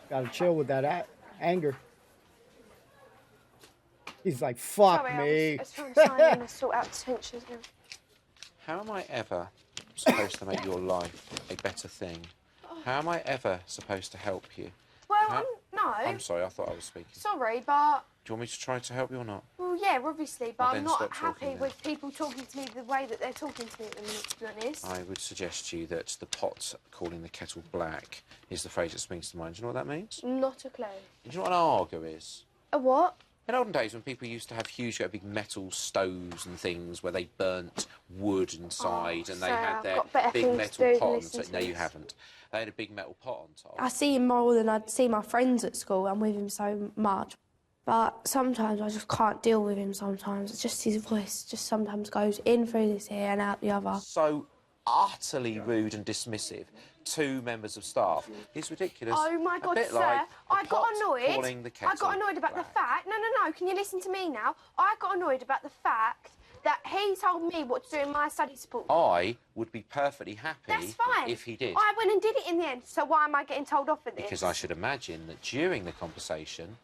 [SPEAKER 1] Gotta chill with that anger. He's like, fuck me.
[SPEAKER 3] I was trying to sort out tensions now.
[SPEAKER 6] How am I ever supposed to make your life a better thing? How am I ever supposed to help you?
[SPEAKER 3] Well, no.
[SPEAKER 6] I'm sorry, I thought I was speaking.
[SPEAKER 3] Sorry, but...
[SPEAKER 6] Do you want me to try to help you or not?
[SPEAKER 3] Well, yeah, obviously, but
[SPEAKER 6] Well,
[SPEAKER 3] I'm
[SPEAKER 6] then
[SPEAKER 3] not
[SPEAKER 6] stop talking
[SPEAKER 3] happy with people talking to me the way that they're talking to me at the minute, to be honest.
[SPEAKER 6] I would suggest to you that the pot calling the kettle black is the phrase that springs to mind. Do you know what that means?
[SPEAKER 3] Not a clue.
[SPEAKER 6] Do you know what an arga is?
[SPEAKER 3] A what?
[SPEAKER 6] In olden days, when people used to have huge, big metal stoves and things where they burnt wood inside and they had their big metal pot on top. No, you haven't. They had a big metal pot on top.
[SPEAKER 3] I see him more than I'd see my friends at school. I'm with him so much. But sometimes I just can't deal with him sometimes. It's just his voice just sometimes goes in through this ear and out the other.
[SPEAKER 6] So utterly rude and dismissive to members of staff. It's ridiculous.
[SPEAKER 3] Oh my God,
[SPEAKER 6] bit
[SPEAKER 3] sir!
[SPEAKER 6] like
[SPEAKER 3] I got annoyed.
[SPEAKER 6] calling the kettle
[SPEAKER 3] I got annoyed about the fact. No. Can you listen to me now? I got annoyed about the fact that he told me what to do in my study support.
[SPEAKER 6] I would be perfectly happy
[SPEAKER 3] That's fine.
[SPEAKER 6] if he did.
[SPEAKER 3] I went and did it in the end. So why am I getting told off for this?
[SPEAKER 6] Because I should imagine that during the conversation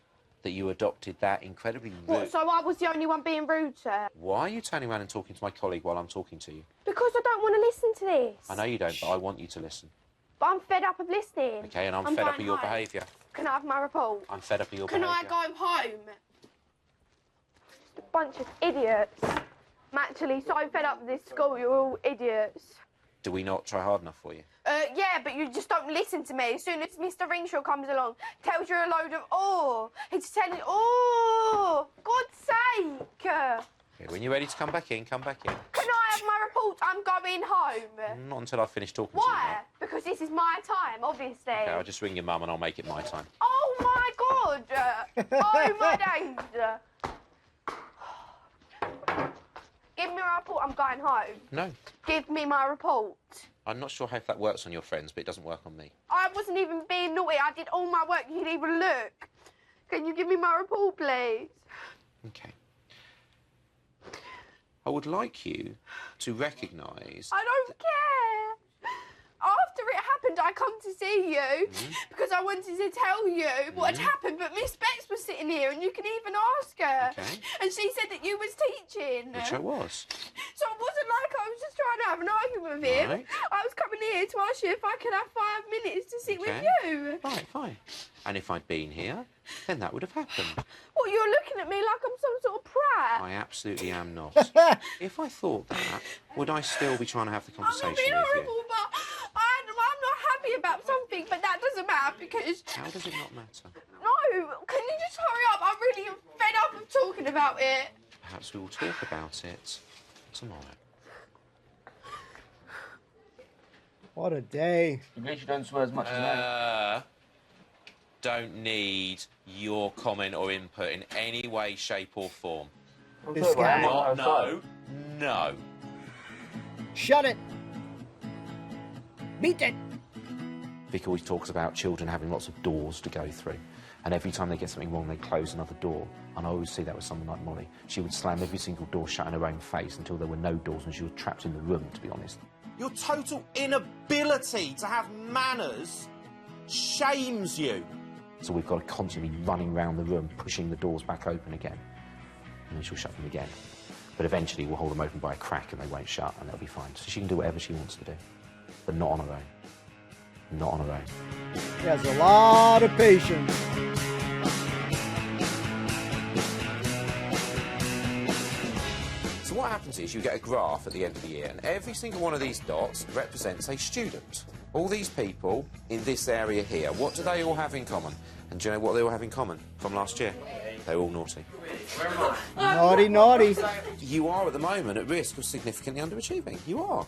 [SPEAKER 6] that you adopted that incredibly rude...
[SPEAKER 3] What, so I was the only one being rude, sir?
[SPEAKER 6] Why are you turning around and talking to my colleague while I'm talking to you?
[SPEAKER 3] Because I don't want to listen to this.
[SPEAKER 6] I know you don't, but I want you to listen.
[SPEAKER 3] But I'm fed up of listening.
[SPEAKER 6] OK, and I'm fed up of your behaviour.
[SPEAKER 3] Can I have my report?
[SPEAKER 6] I'm fed up of your
[SPEAKER 3] Can
[SPEAKER 6] behaviour.
[SPEAKER 3] I go home? A bunch of idiots. I'm actually so fed up with this school, you're all idiots.
[SPEAKER 6] Do we not try hard enough for you?
[SPEAKER 3] Yeah, but you just don't listen to me. As soon as Mr. Ringshaw comes along, tells you a load of, he's telling, God's sake.
[SPEAKER 6] Okay, when you're ready to come back in, come back in.
[SPEAKER 3] Can I have my report? I'm going home.
[SPEAKER 6] Not until I've finished talking to
[SPEAKER 3] Why? Because this is my time, obviously.
[SPEAKER 6] you. Okay, I'll just ring your mum and I'll make it my time.
[SPEAKER 3] Oh, my God. Oh, my days. Give me my report, I'm going home.
[SPEAKER 6] No.
[SPEAKER 3] Give me my report.
[SPEAKER 6] I'm not sure how that works on your friends, but it doesn't work on me.
[SPEAKER 3] I wasn't even being naughty. I did all my work. You didn't even look. Can you give me my report, please?
[SPEAKER 6] OK. I would like you to recognise...
[SPEAKER 3] I don't care. After it happened, I come to see you because I wanted to tell you what had happened, but Miss Bex was sitting here and you can even ask her.
[SPEAKER 6] Okay.
[SPEAKER 3] And she said that you was teaching.
[SPEAKER 6] Which I was.
[SPEAKER 3] So it wasn't like I was just trying to have an argument with him.
[SPEAKER 6] Right.
[SPEAKER 3] I was coming here to ask you if I could have 5 minutes to sit with
[SPEAKER 6] Okay.
[SPEAKER 3] you.
[SPEAKER 6] Right, fine. And if I'd been here, then that would have happened.
[SPEAKER 3] What, you're looking at me like I'm some sort of prat?
[SPEAKER 6] I absolutely am not. If I thought that, would I still be trying to have the conversation
[SPEAKER 3] I'm not being
[SPEAKER 6] with
[SPEAKER 3] horrible,
[SPEAKER 6] you?
[SPEAKER 3] but I'm not happy about something, but that doesn't matter because...
[SPEAKER 6] How does it not matter?
[SPEAKER 3] No, can you just hurry up? I'm really fed up of talking about it.
[SPEAKER 6] Perhaps we will talk about it tomorrow.
[SPEAKER 1] What a day.
[SPEAKER 18] You guess you don't swear as much as I.
[SPEAKER 6] Don't need your comment or input in any way, shape or form.
[SPEAKER 1] This guy.
[SPEAKER 6] No.
[SPEAKER 1] Shut it. Beat it.
[SPEAKER 8] Vic always talks about children having lots of doors to go through. And every time they get something wrong, they close another door. And I always see that with someone like Molly. She would slam every single door shut in her own face until there were no doors and she was trapped in the room, to be honest.
[SPEAKER 6] Your total inability to have manners shames you.
[SPEAKER 8] So we've got to constantly running around the room, pushing the doors back open again. And then she'll shut them again. But eventually we'll hold them open by a crack and they won't shut and they'll be fine. So she can do whatever she wants to do. But not on her own. Not on her own.
[SPEAKER 1] He has a lot of patience.
[SPEAKER 6] So what happens is you get a graph at the end of the year, and every single one of these dots represents a student. All these people in this area here, what do they all have in common? And do you know what they all have in common from last year? They're all naughty.
[SPEAKER 1] Naughty, naughty.
[SPEAKER 6] You are at the moment at risk of significantly underachieving. You are.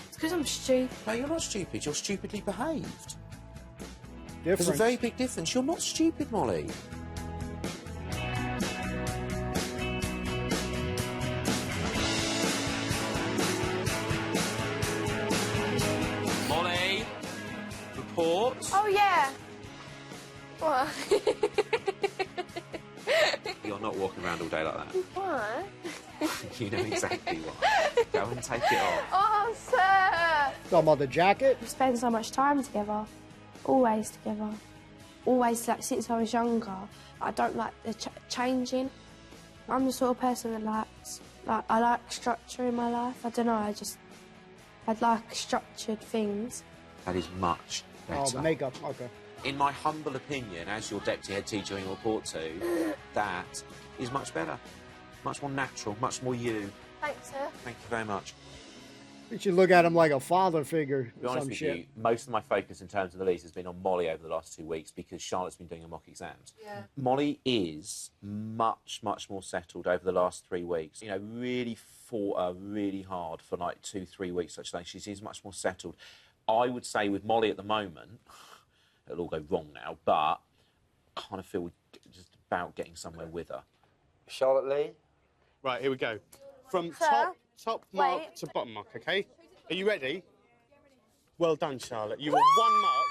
[SPEAKER 3] It's because I'm stupid.
[SPEAKER 6] No, you're not stupid. You're stupidly behaved.
[SPEAKER 1] Difference.
[SPEAKER 6] There's a very big difference. You're not stupid, Molly.
[SPEAKER 3] Oh, yeah. What?
[SPEAKER 6] You're not walking around all day like that.
[SPEAKER 3] Why?
[SPEAKER 6] You know exactly why. Go and take it off.
[SPEAKER 3] Oh, sir.
[SPEAKER 1] Talking about the jacket?
[SPEAKER 3] We spend so much time together. Always together. Always, like, since I was younger. I don't like the changing. I'm the sort of person that likes, I like structure in my life. I don't know, I'd like structured things.
[SPEAKER 6] That is much better.
[SPEAKER 1] Oh, the makeup, okay.
[SPEAKER 6] In my humble opinion, as your deputy head teacher you report to, that is much better. Much more natural, much more you.
[SPEAKER 3] Thanks, sir.
[SPEAKER 6] Thank you very much.
[SPEAKER 1] You should look at him like a father figure.
[SPEAKER 6] To be honest with you, most of my focus in terms of the lease has been on Molly over the last 2 weeks because Charlotte's been doing her mock exams.
[SPEAKER 3] Yeah.
[SPEAKER 6] Molly is much, much more settled over the last 3 weeks. You know, really fought her really hard for like 2-3 weeks, such that she is much more settled. I would say with Molly at the moment, it'll all go wrong now, but I kind of feel we're just about getting somewhere with her.
[SPEAKER 16] Charlotte Lee?
[SPEAKER 10] Right, here we go. From
[SPEAKER 3] Sir?
[SPEAKER 10] top mark
[SPEAKER 3] Wait.
[SPEAKER 10] to bottom mark, OK? Are you ready? Well done, Charlotte. You were 1 mark.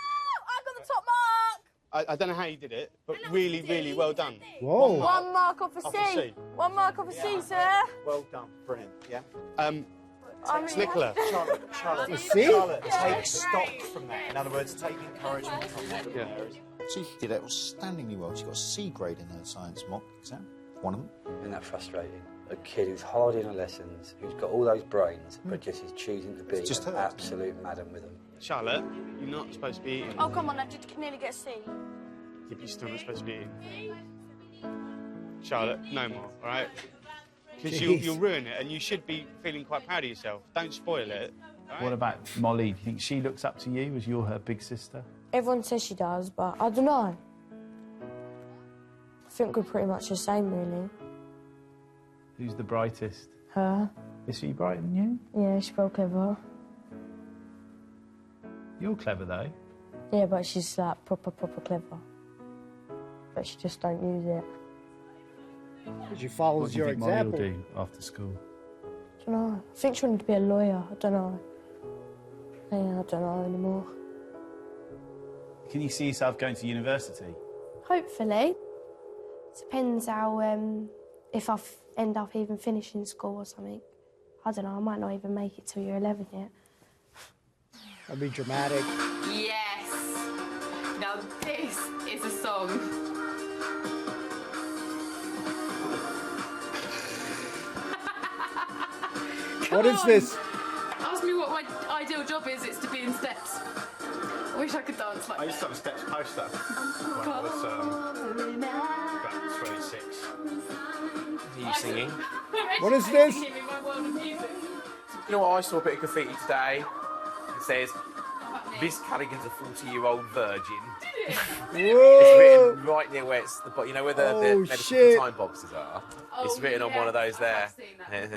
[SPEAKER 3] I got the top mark!
[SPEAKER 10] I don't know how you did it, but really, really well done.
[SPEAKER 1] Whoa.
[SPEAKER 3] 1 mark off a
[SPEAKER 10] Off a
[SPEAKER 3] C.
[SPEAKER 10] C.
[SPEAKER 3] 1 mark off a C, sir.
[SPEAKER 18] Well done. Brilliant. Yeah.
[SPEAKER 10] Nicola.
[SPEAKER 18] Charlotte,
[SPEAKER 1] See?
[SPEAKER 18] Charlotte, take stock from that. In other words, take encouragement from that.
[SPEAKER 10] Yeah.
[SPEAKER 19] She did outstandingly well. She got a C grade in her science mock exam. One of them.
[SPEAKER 16] Isn't that frustrating? A kid who's hard in her lessons, who's got all those brains, but just is choosing to be
[SPEAKER 19] just
[SPEAKER 16] an
[SPEAKER 19] her.
[SPEAKER 16] absolute madam with them.
[SPEAKER 10] Charlotte, you're not supposed to be eating.
[SPEAKER 3] Oh, come on, I did nearly get a C.
[SPEAKER 10] Yeah, but you're still not supposed to be eating. Charlotte, no more, all right? Because you'll ruin it, and you should be feeling quite proud of yourself. Don't spoil it. All right?
[SPEAKER 5] What about Molly? Do you think she looks up to you as you're her big sister?
[SPEAKER 3] Everyone says she does, but I don't know. I think we're pretty much the same, really.
[SPEAKER 5] Who's the brightest?
[SPEAKER 3] Her.
[SPEAKER 5] Is she brighter than you?
[SPEAKER 3] Yeah, she's real clever.
[SPEAKER 5] You're clever, though.
[SPEAKER 3] Yeah, but she's, like, proper clever. But she just don't use it.
[SPEAKER 1] She
[SPEAKER 5] What
[SPEAKER 1] follows
[SPEAKER 5] do you
[SPEAKER 1] your
[SPEAKER 5] think Molly will
[SPEAKER 1] example.
[SPEAKER 5] do after school?
[SPEAKER 3] I don't know. I think she wanted to be a lawyer. I don't know. Yeah, I don't know anymore.
[SPEAKER 5] Can you see yourself going to university?
[SPEAKER 3] Hopefully. Depends how, if I end up even finishing school or something. I don't know, I might not even make it till year 11 yet.
[SPEAKER 1] That'd be dramatic.
[SPEAKER 20] Yes! Now this is a song.
[SPEAKER 1] What is this?
[SPEAKER 20] Ask me what my ideal job is, it's to be in steps. I wish I could dance like
[SPEAKER 10] I used to have a steps poster when I was about 26.
[SPEAKER 6] Are you singing?
[SPEAKER 1] What is this?
[SPEAKER 20] You
[SPEAKER 6] know what? I saw a bit of graffiti today. It says, "Miss Callaghan's a 40-year-old virgin." It's written right near where it's the, you know where the medical time boxes are. It's written on one of those there.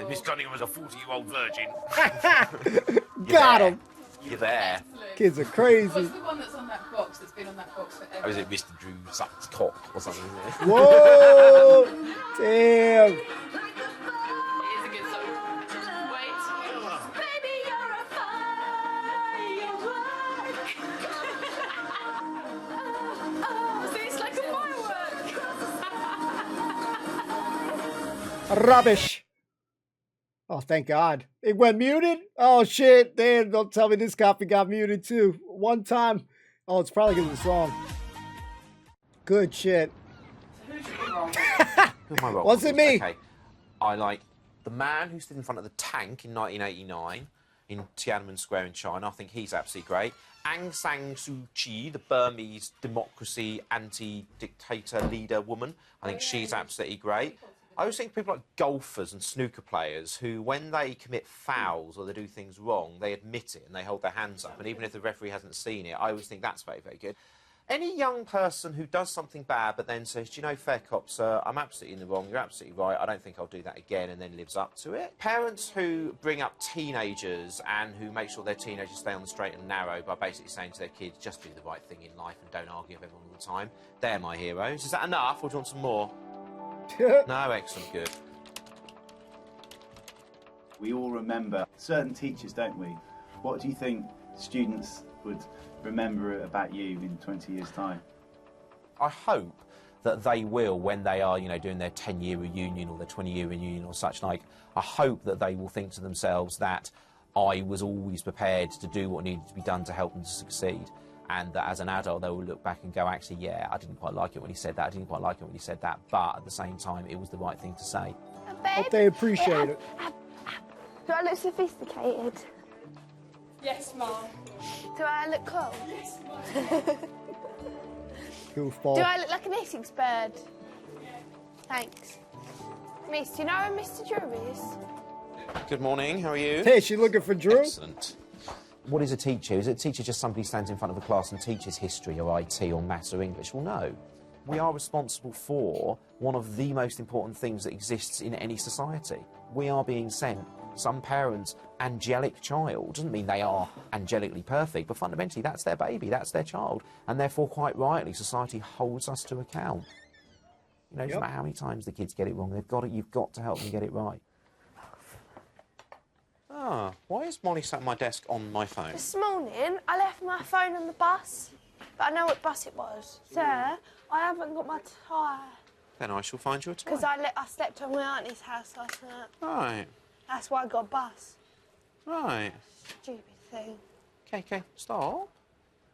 [SPEAKER 6] Miss Callaghan was a 40-year-old virgin.
[SPEAKER 1] Got him.
[SPEAKER 6] You're there.
[SPEAKER 1] Kids are crazy.
[SPEAKER 20] What's the one that's on that box, that's been on that box forever?
[SPEAKER 6] Or is it Mr. Drew sucks cock or something?
[SPEAKER 1] Whoa! Damn.
[SPEAKER 20] It is a good song. Wait. Baby, you're a firework. See, it's like a firework.
[SPEAKER 1] Rubbish. Oh, thank God. It went muted? Oh, shit. Damn, don't tell me this copy got muted, too. One time. Oh, it's probably because of the song. Good shit.
[SPEAKER 6] Who am I wrong?
[SPEAKER 1] Was it me?
[SPEAKER 6] Okay. I like the man who stood in front of the tank in 1989 in Tiananmen Square in China. I think he's absolutely great. Aung San Suu Kyi, the Burmese democracy anti-dictator leader woman. I think she's absolutely great. I always think people like golfers and snooker players who, when they commit fouls or they do things wrong, they admit it and they hold their hands up. And even if the referee hasn't seen it, I always think that's very, very good. Any young person who does something bad but then says, do you know, fair cop, sir, I'm absolutely in the wrong, you're absolutely right, I don't think I'll do that again, and then lives up to it. Parents who bring up teenagers and who make sure their teenagers stay on the straight and narrow by basically saying to their kids, just do the right thing in life and don't argue with everyone all the time. They're my heroes. Is that enough, or do you want some more? No, excellent, good.
[SPEAKER 5] We all remember certain teachers, don't we? What do you think students would remember about you in 20 years' time?
[SPEAKER 6] I hope that they will, when they are, you know, doing their 10-year reunion or their 20-year reunion or such like, I hope that they will think to themselves that I was always prepared to do what needed to be done to help them to succeed. And that as an adult, they will look back and go, actually, yeah, I didn't quite like it when he said that, I didn't quite like it when he said that, but at the same time, it was the right thing to say.
[SPEAKER 1] Hope they appreciate it.
[SPEAKER 3] Do I look sophisticated?
[SPEAKER 9] Yes, Mom.
[SPEAKER 3] Do I look cool?
[SPEAKER 1] Goofball.
[SPEAKER 3] Do I look like an Essex bird? Thanks. Miss, do you know where Mr. Drew is?
[SPEAKER 6] Good morning, how are you?
[SPEAKER 1] Hey, she looking for Drew?
[SPEAKER 6] Excellent. What is a teacher? Is a teacher just somebody who stands in front of a class and teaches history or IT or maths or English? Well, no. We are responsible for one of the most important things that exists in any society. We are being sent some parents' angelic child. Doesn't mean they are angelically perfect, but fundamentally that's their baby, that's their child, and therefore quite rightly society holds us to account. You know, no matter how many times the kids get it wrong, you've got to help them get it right. Ah, why is Molly sat at my desk on my phone?
[SPEAKER 3] This morning, I left my phone on the bus, but I know what bus it was. Sir, I haven't got my tie.
[SPEAKER 6] Then I shall find you a tie.
[SPEAKER 3] Because I slept at my auntie's house last night.
[SPEAKER 6] Right.
[SPEAKER 3] That's why I got a bus.
[SPEAKER 6] Right.
[SPEAKER 3] Stupid thing.
[SPEAKER 6] Okay, stop.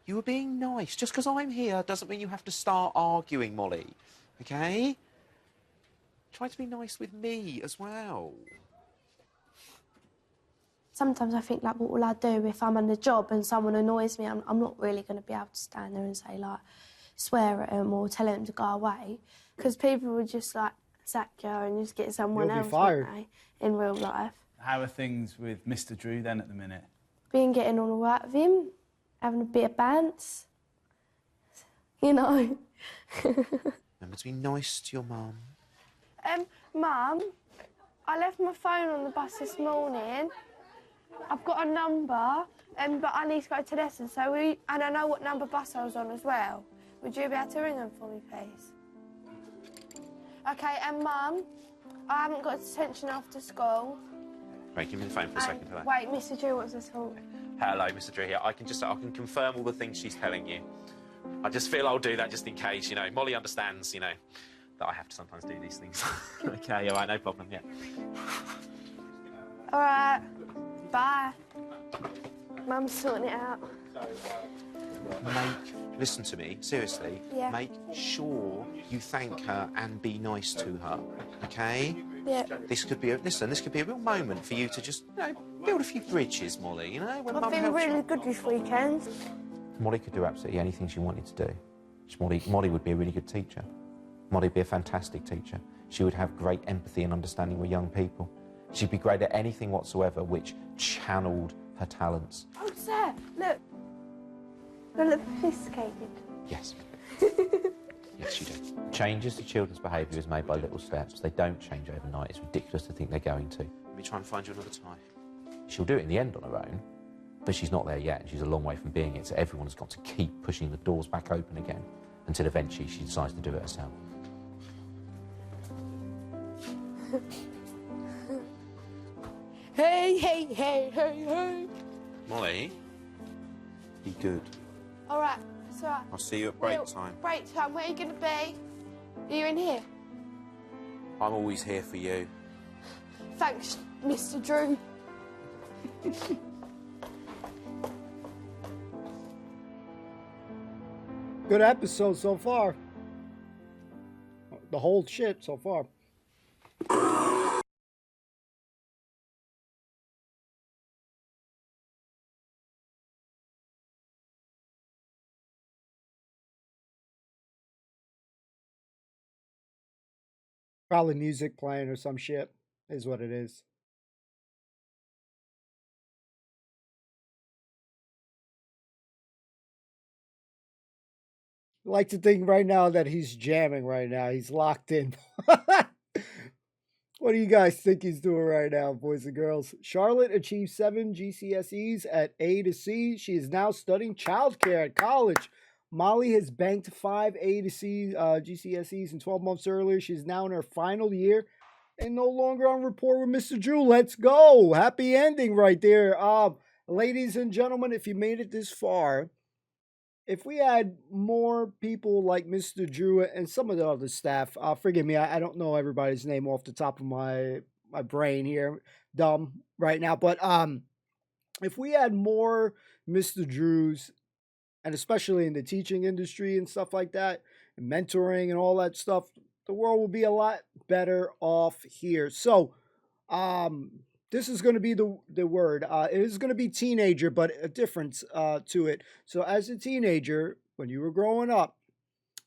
[SPEAKER 6] You were being nice. Just because I'm here doesn't mean you have to start arguing, Molly. Okay? Try to be nice with me as well.
[SPEAKER 3] Sometimes I think, like, what will I do if I'm on the job and someone annoys me? I'm not really going to be able to stand there and say, like, swear at them or tell them to go away. Because people would just, like, sack you and just get someone
[SPEAKER 1] You'll be
[SPEAKER 3] else,
[SPEAKER 1] fired.
[SPEAKER 3] wouldn't they, in real life.
[SPEAKER 5] How are things with Mr. Drew then at the minute?
[SPEAKER 3] Been getting on all right with him, having a bit of bants. You know.
[SPEAKER 6] Remember to be nice to your mum.
[SPEAKER 3] Mum, I left my phone on the bus this morning. I've got a number, but I need to go to lessons, and I know what number bus I was on as well. Would you be able to ring them for me, please? OK, and Mum, I haven't got detention after school.
[SPEAKER 6] Right, give me the phone for a second for that.
[SPEAKER 3] Wait, Mr. Drew wants to talk.
[SPEAKER 6] Hello, Mr. Drew here. I can confirm all the things she's telling you. I just feel I'll do that just in case, you know. Molly understands, you know, that I have to sometimes do these things. OK, all right, no problem, yeah.
[SPEAKER 3] All right, bye. Mum's sorting it out.
[SPEAKER 6] Listen to me, seriously.
[SPEAKER 3] Yeah.
[SPEAKER 6] Make sure you thank her and be nice to her, OK?
[SPEAKER 3] Yeah.
[SPEAKER 6] This could be a real moment for you to just, you know, build a few bridges, Molly, you know? When
[SPEAKER 3] I've
[SPEAKER 6] Mum
[SPEAKER 3] been
[SPEAKER 6] helps
[SPEAKER 3] really
[SPEAKER 6] you.
[SPEAKER 3] good this weekend.
[SPEAKER 6] Molly could do absolutely anything she wanted to do. Molly would be a really good teacher. Molly would be a fantastic teacher. She would have great empathy and understanding with young people. She'd be great at anything whatsoever which channeled her talents.
[SPEAKER 3] Oh, sir, look. I look sophisticated.
[SPEAKER 6] Yes. Yes, you do. Changes to children's behaviour is made by little steps. They don't change overnight. It's ridiculous to think they're going to. Let me try and find you another tie. She'll do it in the end on her own, but she's not there yet, and she's a long way from being it, so everyone's got to keep pushing the doors back open again until eventually she decides to do it herself.
[SPEAKER 3] Hey, hey, hey, hey, hey.
[SPEAKER 6] Molly, be good.
[SPEAKER 3] All right, it's all right.
[SPEAKER 6] I'll see you at break time.
[SPEAKER 3] Break time, where are you going to be? Are you in here?
[SPEAKER 6] I'm always here for you.
[SPEAKER 3] Thanks, Mr. Drew.
[SPEAKER 1] Good episode so far. The whole shit so far. Probably music playing or some shit is what it is. I like to think right now that he's jamming right now. He's locked in. What do you guys think he's doing right now, boys and girls? Charlotte achieved 7 GCSEs at A to C. She is now studying childcare at college. Molly has banked 5 A to C GCSEs and 12 months earlier. She's now in her final year and no longer on rapport with Mr. Drew. Let's go. Happy ending right there. Ladies and gentlemen, if you made it this far, if we had more people like Mr. Drew and some of the other staff, forgive me, I don't know everybody's name off the top of my brain here, dumb right now, but if we had more Mr. Drews, and especially in the teaching industry and stuff like that, and mentoring and all that stuff, the world will be a lot better off here. So, this is going to be the word. It is going to be teenager, but a difference to it. So, as a teenager, when you were growing up,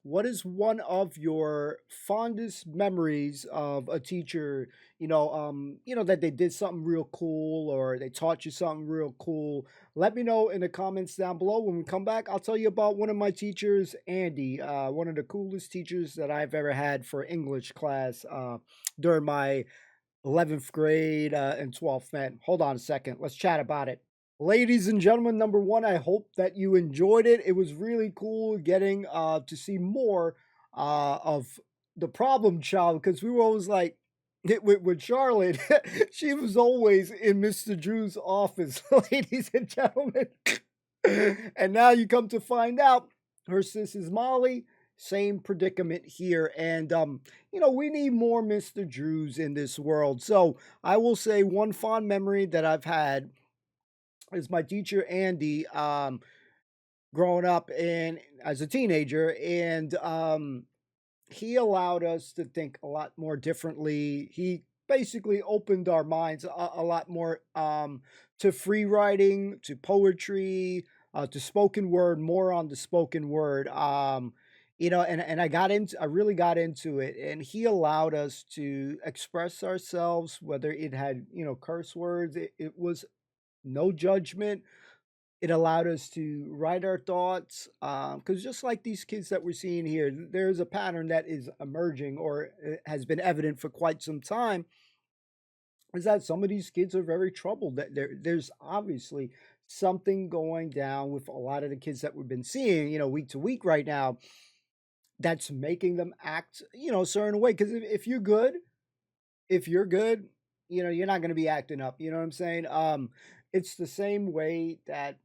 [SPEAKER 1] what is one of your fondest memories of a teacher? That they did something real cool or they taught you something real cool. Let me know in the comments down below. When we come back, I'll tell you about one of my teachers, Andy, one of the coolest teachers that I've ever had for English class during my 11th grade and 12th. Man, hold on a second. Let's chat about it. Ladies and gentlemen, number one, I hope that you enjoyed it. It was really cool getting to see more of the problem child, because we were always like, with Charlotte, she was always in Mr. Drew's office, ladies and gentlemen. And now you come to find out her sis is Molly. Same predicament here. And, we need more Mr. Drews in this world. So I will say one fond memory that I've had is my teacher, Andy, growing up and as a teenager. And he allowed us to think a lot more differently. He basically opened our minds a lot more to free writing, to poetry, to spoken word, more on the spoken word. And I really got into it, and he allowed us to express ourselves, whether it had, curse words. It was no judgment. It allowed us to write our thoughts, because just like these kids that we're seeing here, there's a pattern that is emerging or has been evident for quite some time, is that some of these kids are very troubled. That there's obviously something going down with a lot of the kids that we've been seeing, week to week right now, that's making them act, a certain way. Because if you're good, you're not going to be acting up. You know what I'm saying? It's the same way that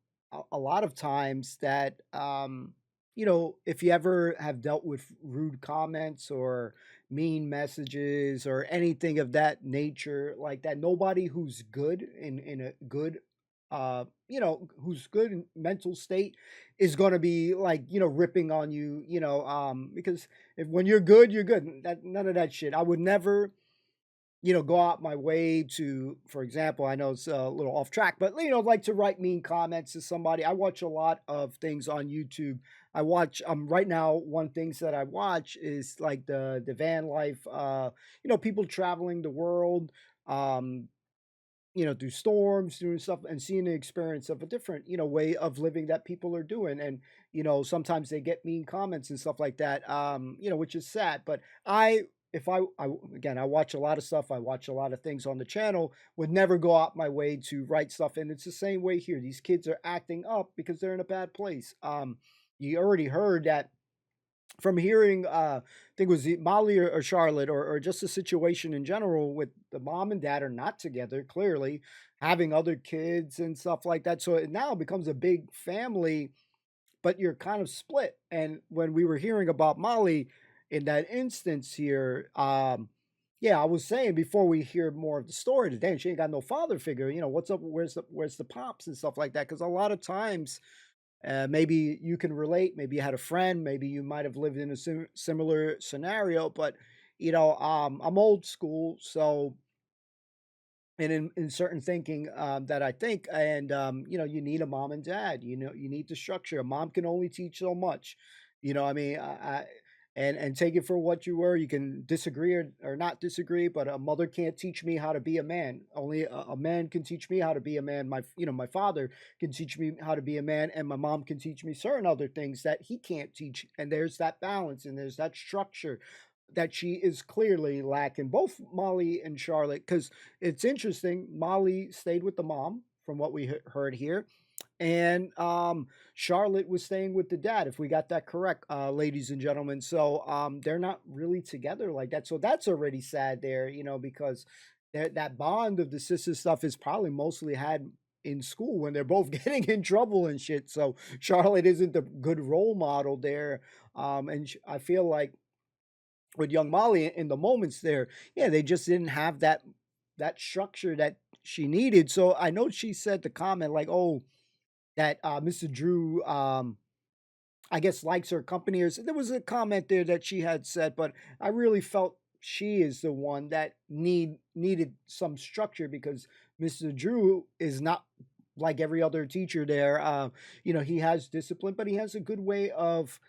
[SPEAKER 1] a lot of times that, if you ever have dealt with rude comments or mean messages or anything of that nature like that, nobody who's good in a good, who's good in mental state is going to be like, ripping on you, because when you're good, you're good. None of that shit. I would never, go out my way to, for example, I know it's a little off track, but, like to write mean comments to somebody. I watch a lot of things on YouTube. I watch, right now, one things that I watch is like the van life, people traveling the world, through storms, doing stuff and seeing the experience of a different, way of living that people are doing. And, sometimes they get mean comments and stuff like that, which is sad. But if I watch a lot of stuff, I watch a lot of things on the channel, would never go out my way to write stuff. And it's the same way here. These kids are acting up because they're in a bad place. You already heard that from hearing, I think it was Molly or Charlotte, or just the situation in general with the mom and dad are not together, clearly having other kids and stuff like that. So it now becomes a big family, but you're kind of split. And when we were hearing about Molly, in that instance here, I was saying before we hear more of the story today, she ain't got no father figure. What's up? Where's the pops and stuff like that? Because a lot of times, maybe you can relate. Maybe you had a friend. Maybe you might have lived in a similar scenario. But I'm old school, so and in certain thinking that I think, and you need a mom and dad. You need the structure. A mom can only teach so much. I mean, and take it for what you were. You can disagree or not disagree, but a mother can't teach me how to be a man. Only a man can teach me how to be a man. My father can teach me how to be a man, and my mom can teach me certain other things that he can't teach. And there's that balance and there's that structure that she is clearly lacking. Both Molly and Charlotte, because it's interesting, Molly stayed with the mom from what we heard here. And Charlotte was staying with the dad, if we got that correct, ladies and gentlemen. So they're not really together like that. So that's already sad there, because that bond of the sister stuff is probably mostly had in school when they're both getting in trouble and shit. So Charlotte isn't the good role model there. And I feel like with young Molly in the moments there, yeah, they just didn't have that structure that she needed. So I know she said the comment like, "Oh, that Mr. Drew, I guess likes her company," or there was a comment there that she had said, but I really felt she is the one that needed some structure because Mr. Drew is not like every other teacher there. You know, he has discipline, but he has a good way of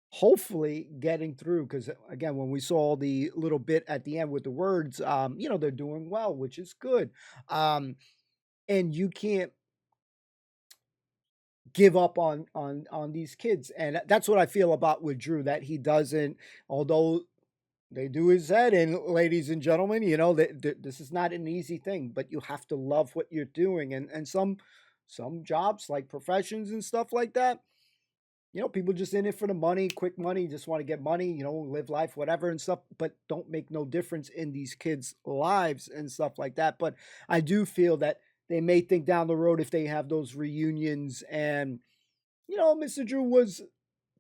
[SPEAKER 1] hopefully getting through. Because again, when we saw the little bit at the end with the words, you know, they're doing well, which is good. And you can't give up on these kids, and that's what I feel about with Drew, that he doesn't, although they do his head in, ladies and gentlemen, you know, this is not an easy thing, but you have to love what you're doing. And some jobs, like professions and stuff like that, you know, people just in it for the money, quick money, just want to get money, you know, live life, whatever and stuff, but don't make no difference in these kids' lives and stuff like that. But I do feel that they may think down the road, if they have those reunions and, you know, Mr. Drew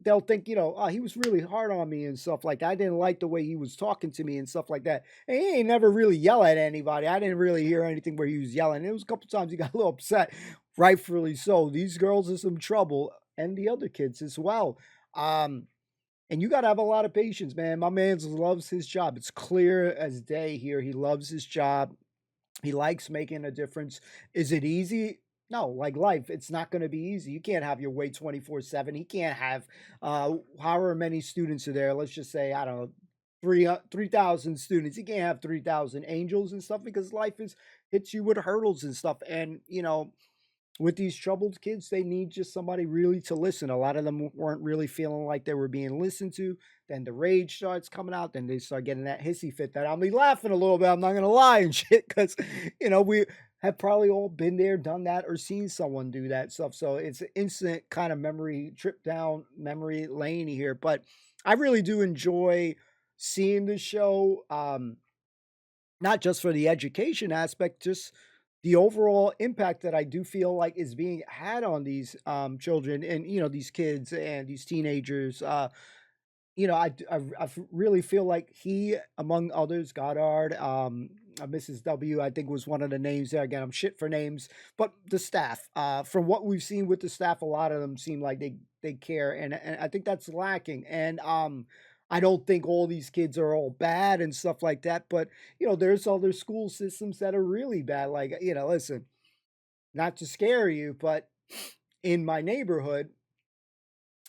[SPEAKER 1] they'll think, you know, oh, he was really hard on me and stuff like that. I didn't like the way he was talking to me and stuff like that. And he ain't never really yell at anybody. I didn't really hear anything where he was yelling. It was a couple times he got a little upset, rightfully so. These girls are some trouble, and the other kids as well. And you got to have a lot of patience, man. My man loves his job. It's clear as day here. He loves his job. He likes making a difference. Is it easy? No, like life, it's not going to be easy. You can't have your way 24/7. He can't have however many students are there. Let's just say, I don't know, 3,000 students. He can't have 3,000 angels and stuff, because life hits you with hurdles and stuff. And, you know, with these troubled kids, they need just somebody really to listen. A lot of them weren't really feeling like they were being listened to. Then the rage starts coming out. Then they start getting that hissy fit that I'll be laughing a little bit. I'm not going to lie and shit, because, you know, we have probably all been there, done that, or seen someone do that stuff. So it's an instant kind of memory trip down memory lane here. But I really do enjoy seeing the show, not just for the education aspect, just the overall impact that I do feel like is being had on these children and, you know, these kids and these teenagers. You know, I really feel like he, among others, Goddard, Mrs. W, I think was one of the names there. Again, I'm shit for names, but the staff, from what we've seen with the staff, a lot of them seem like they care, and I think that's lacking. And I don't think all these kids are all bad and stuff like that, but, you know, there's other school systems that are really bad. Like, you know, listen, not to scare you, but in my neighborhood,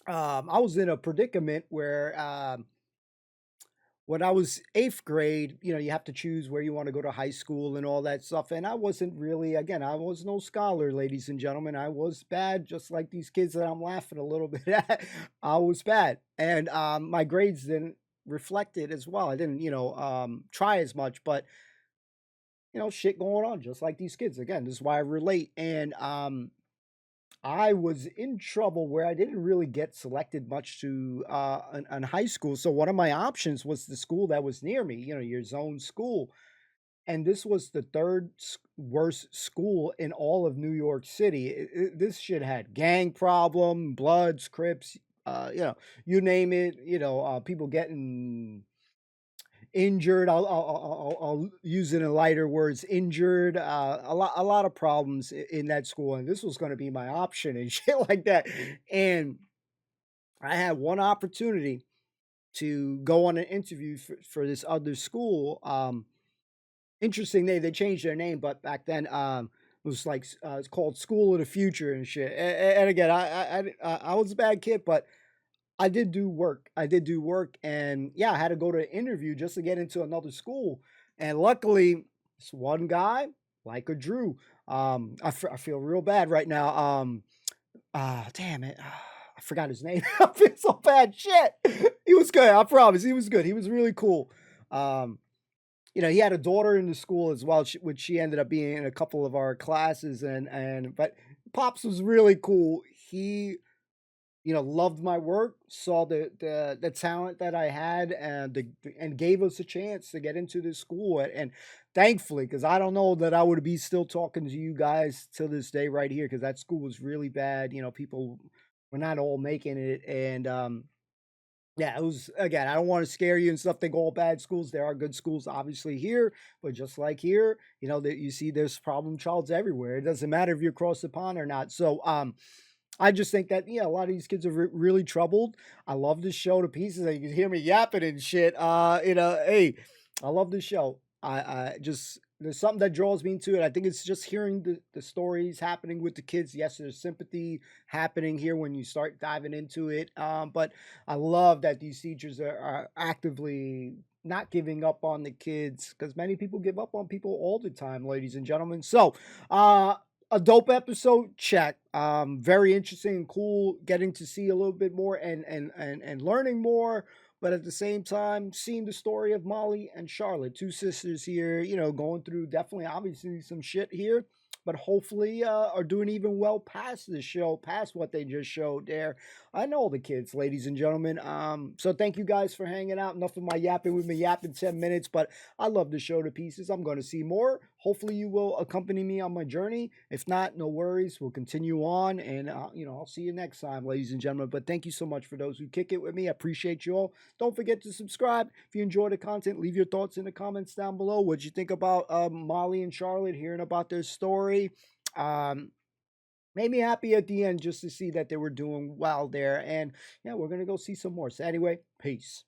[SPEAKER 1] I was in a predicament where, when I was 8th grade, you know, you have to choose where you want to go to high school and all that stuff. And I wasn't really, again, I was no scholar, ladies and gentlemen. I was bad, just like these kids that I'm laughing a little bit at. I was bad. And my grades didn't reflect it as well. I didn't, you know, try as much, but, you know, shit going on, just like these kids. Again, this is why I relate. And I was in trouble where I didn't really get selected much to an high school. So one of my options was the school that was near me, you know, your zone school. And this was the third worst school in all of New York City. This shit had gang problem, Bloods, Crips, you know, you name it, you know, people getting injured. I'll use it in lighter words, injured, a lot of problems in that school. And this was going to be my option and shit like that. And I had one opportunity to go on an interview for this other school. Interesting, they changed their name, but back then, it was like, it's called School of the Future and shit. And again, I was a bad kid, but I did do work. And yeah, I had to go to an interview just to get into another school. And luckily, this one guy, like a Drew, I feel real bad right now. Damn it. I forgot his name. I feel so bad. Shit. He was good. I promise. He was good. He was really cool. You know, he had a daughter in the school as well, which she ended up being in a couple of our classes. But Pops was really cool. He, you know, loved my work, saw the talent that I had, and gave us a chance to get into this school. And thankfully, because I don't know that I would be still talking to you guys till this day right here, because that school was really bad. You know, people were not all making it. And yeah, it was, again, I don't want to scare you and stuff. Think all bad schools. There are good schools, obviously, here. But just like here, you know, that you see there's problem childs everywhere. It doesn't matter if you're across the pond or not. So, I just think that, yeah, a lot of these kids are really troubled. I love this show to pieces. You can hear me yapping and shit. You know, hey, I love this show. I just, there's something that draws me into it. I think it's just hearing the stories happening with the kids. Yes, there's sympathy happening here when you start diving into it. But I love that these teachers are actively not giving up on the kids, because many people give up on people all the time, ladies and gentlemen. So, a dope episode, check. Very interesting and cool, getting to see a little bit more and learning more, but at the same time, seeing the story of Molly and Charlotte, two sisters here, you know, going through definitely obviously some shit here, but hopefully are doing even well past the show, past what they just showed there. I know the kids, ladies and gentlemen. So thank you guys for hanging out. Enough of my yapping. We've been yapping 10 minutes, but I love the show to pieces. I'm going to see more. Hopefully you will accompany me on my journey. If not, no worries. We'll continue on, and you know, I'll see you next time, ladies and gentlemen. But thank you so much for those who kick it with me. I appreciate you all. Don't forget to subscribe. If you enjoy the content, leave your thoughts in the comments down below. What'd you think about Molly and Charlotte, hearing about their story? Made me happy at the end just to see that they were doing well there. And yeah, we're going to go see some more. So anyway, peace.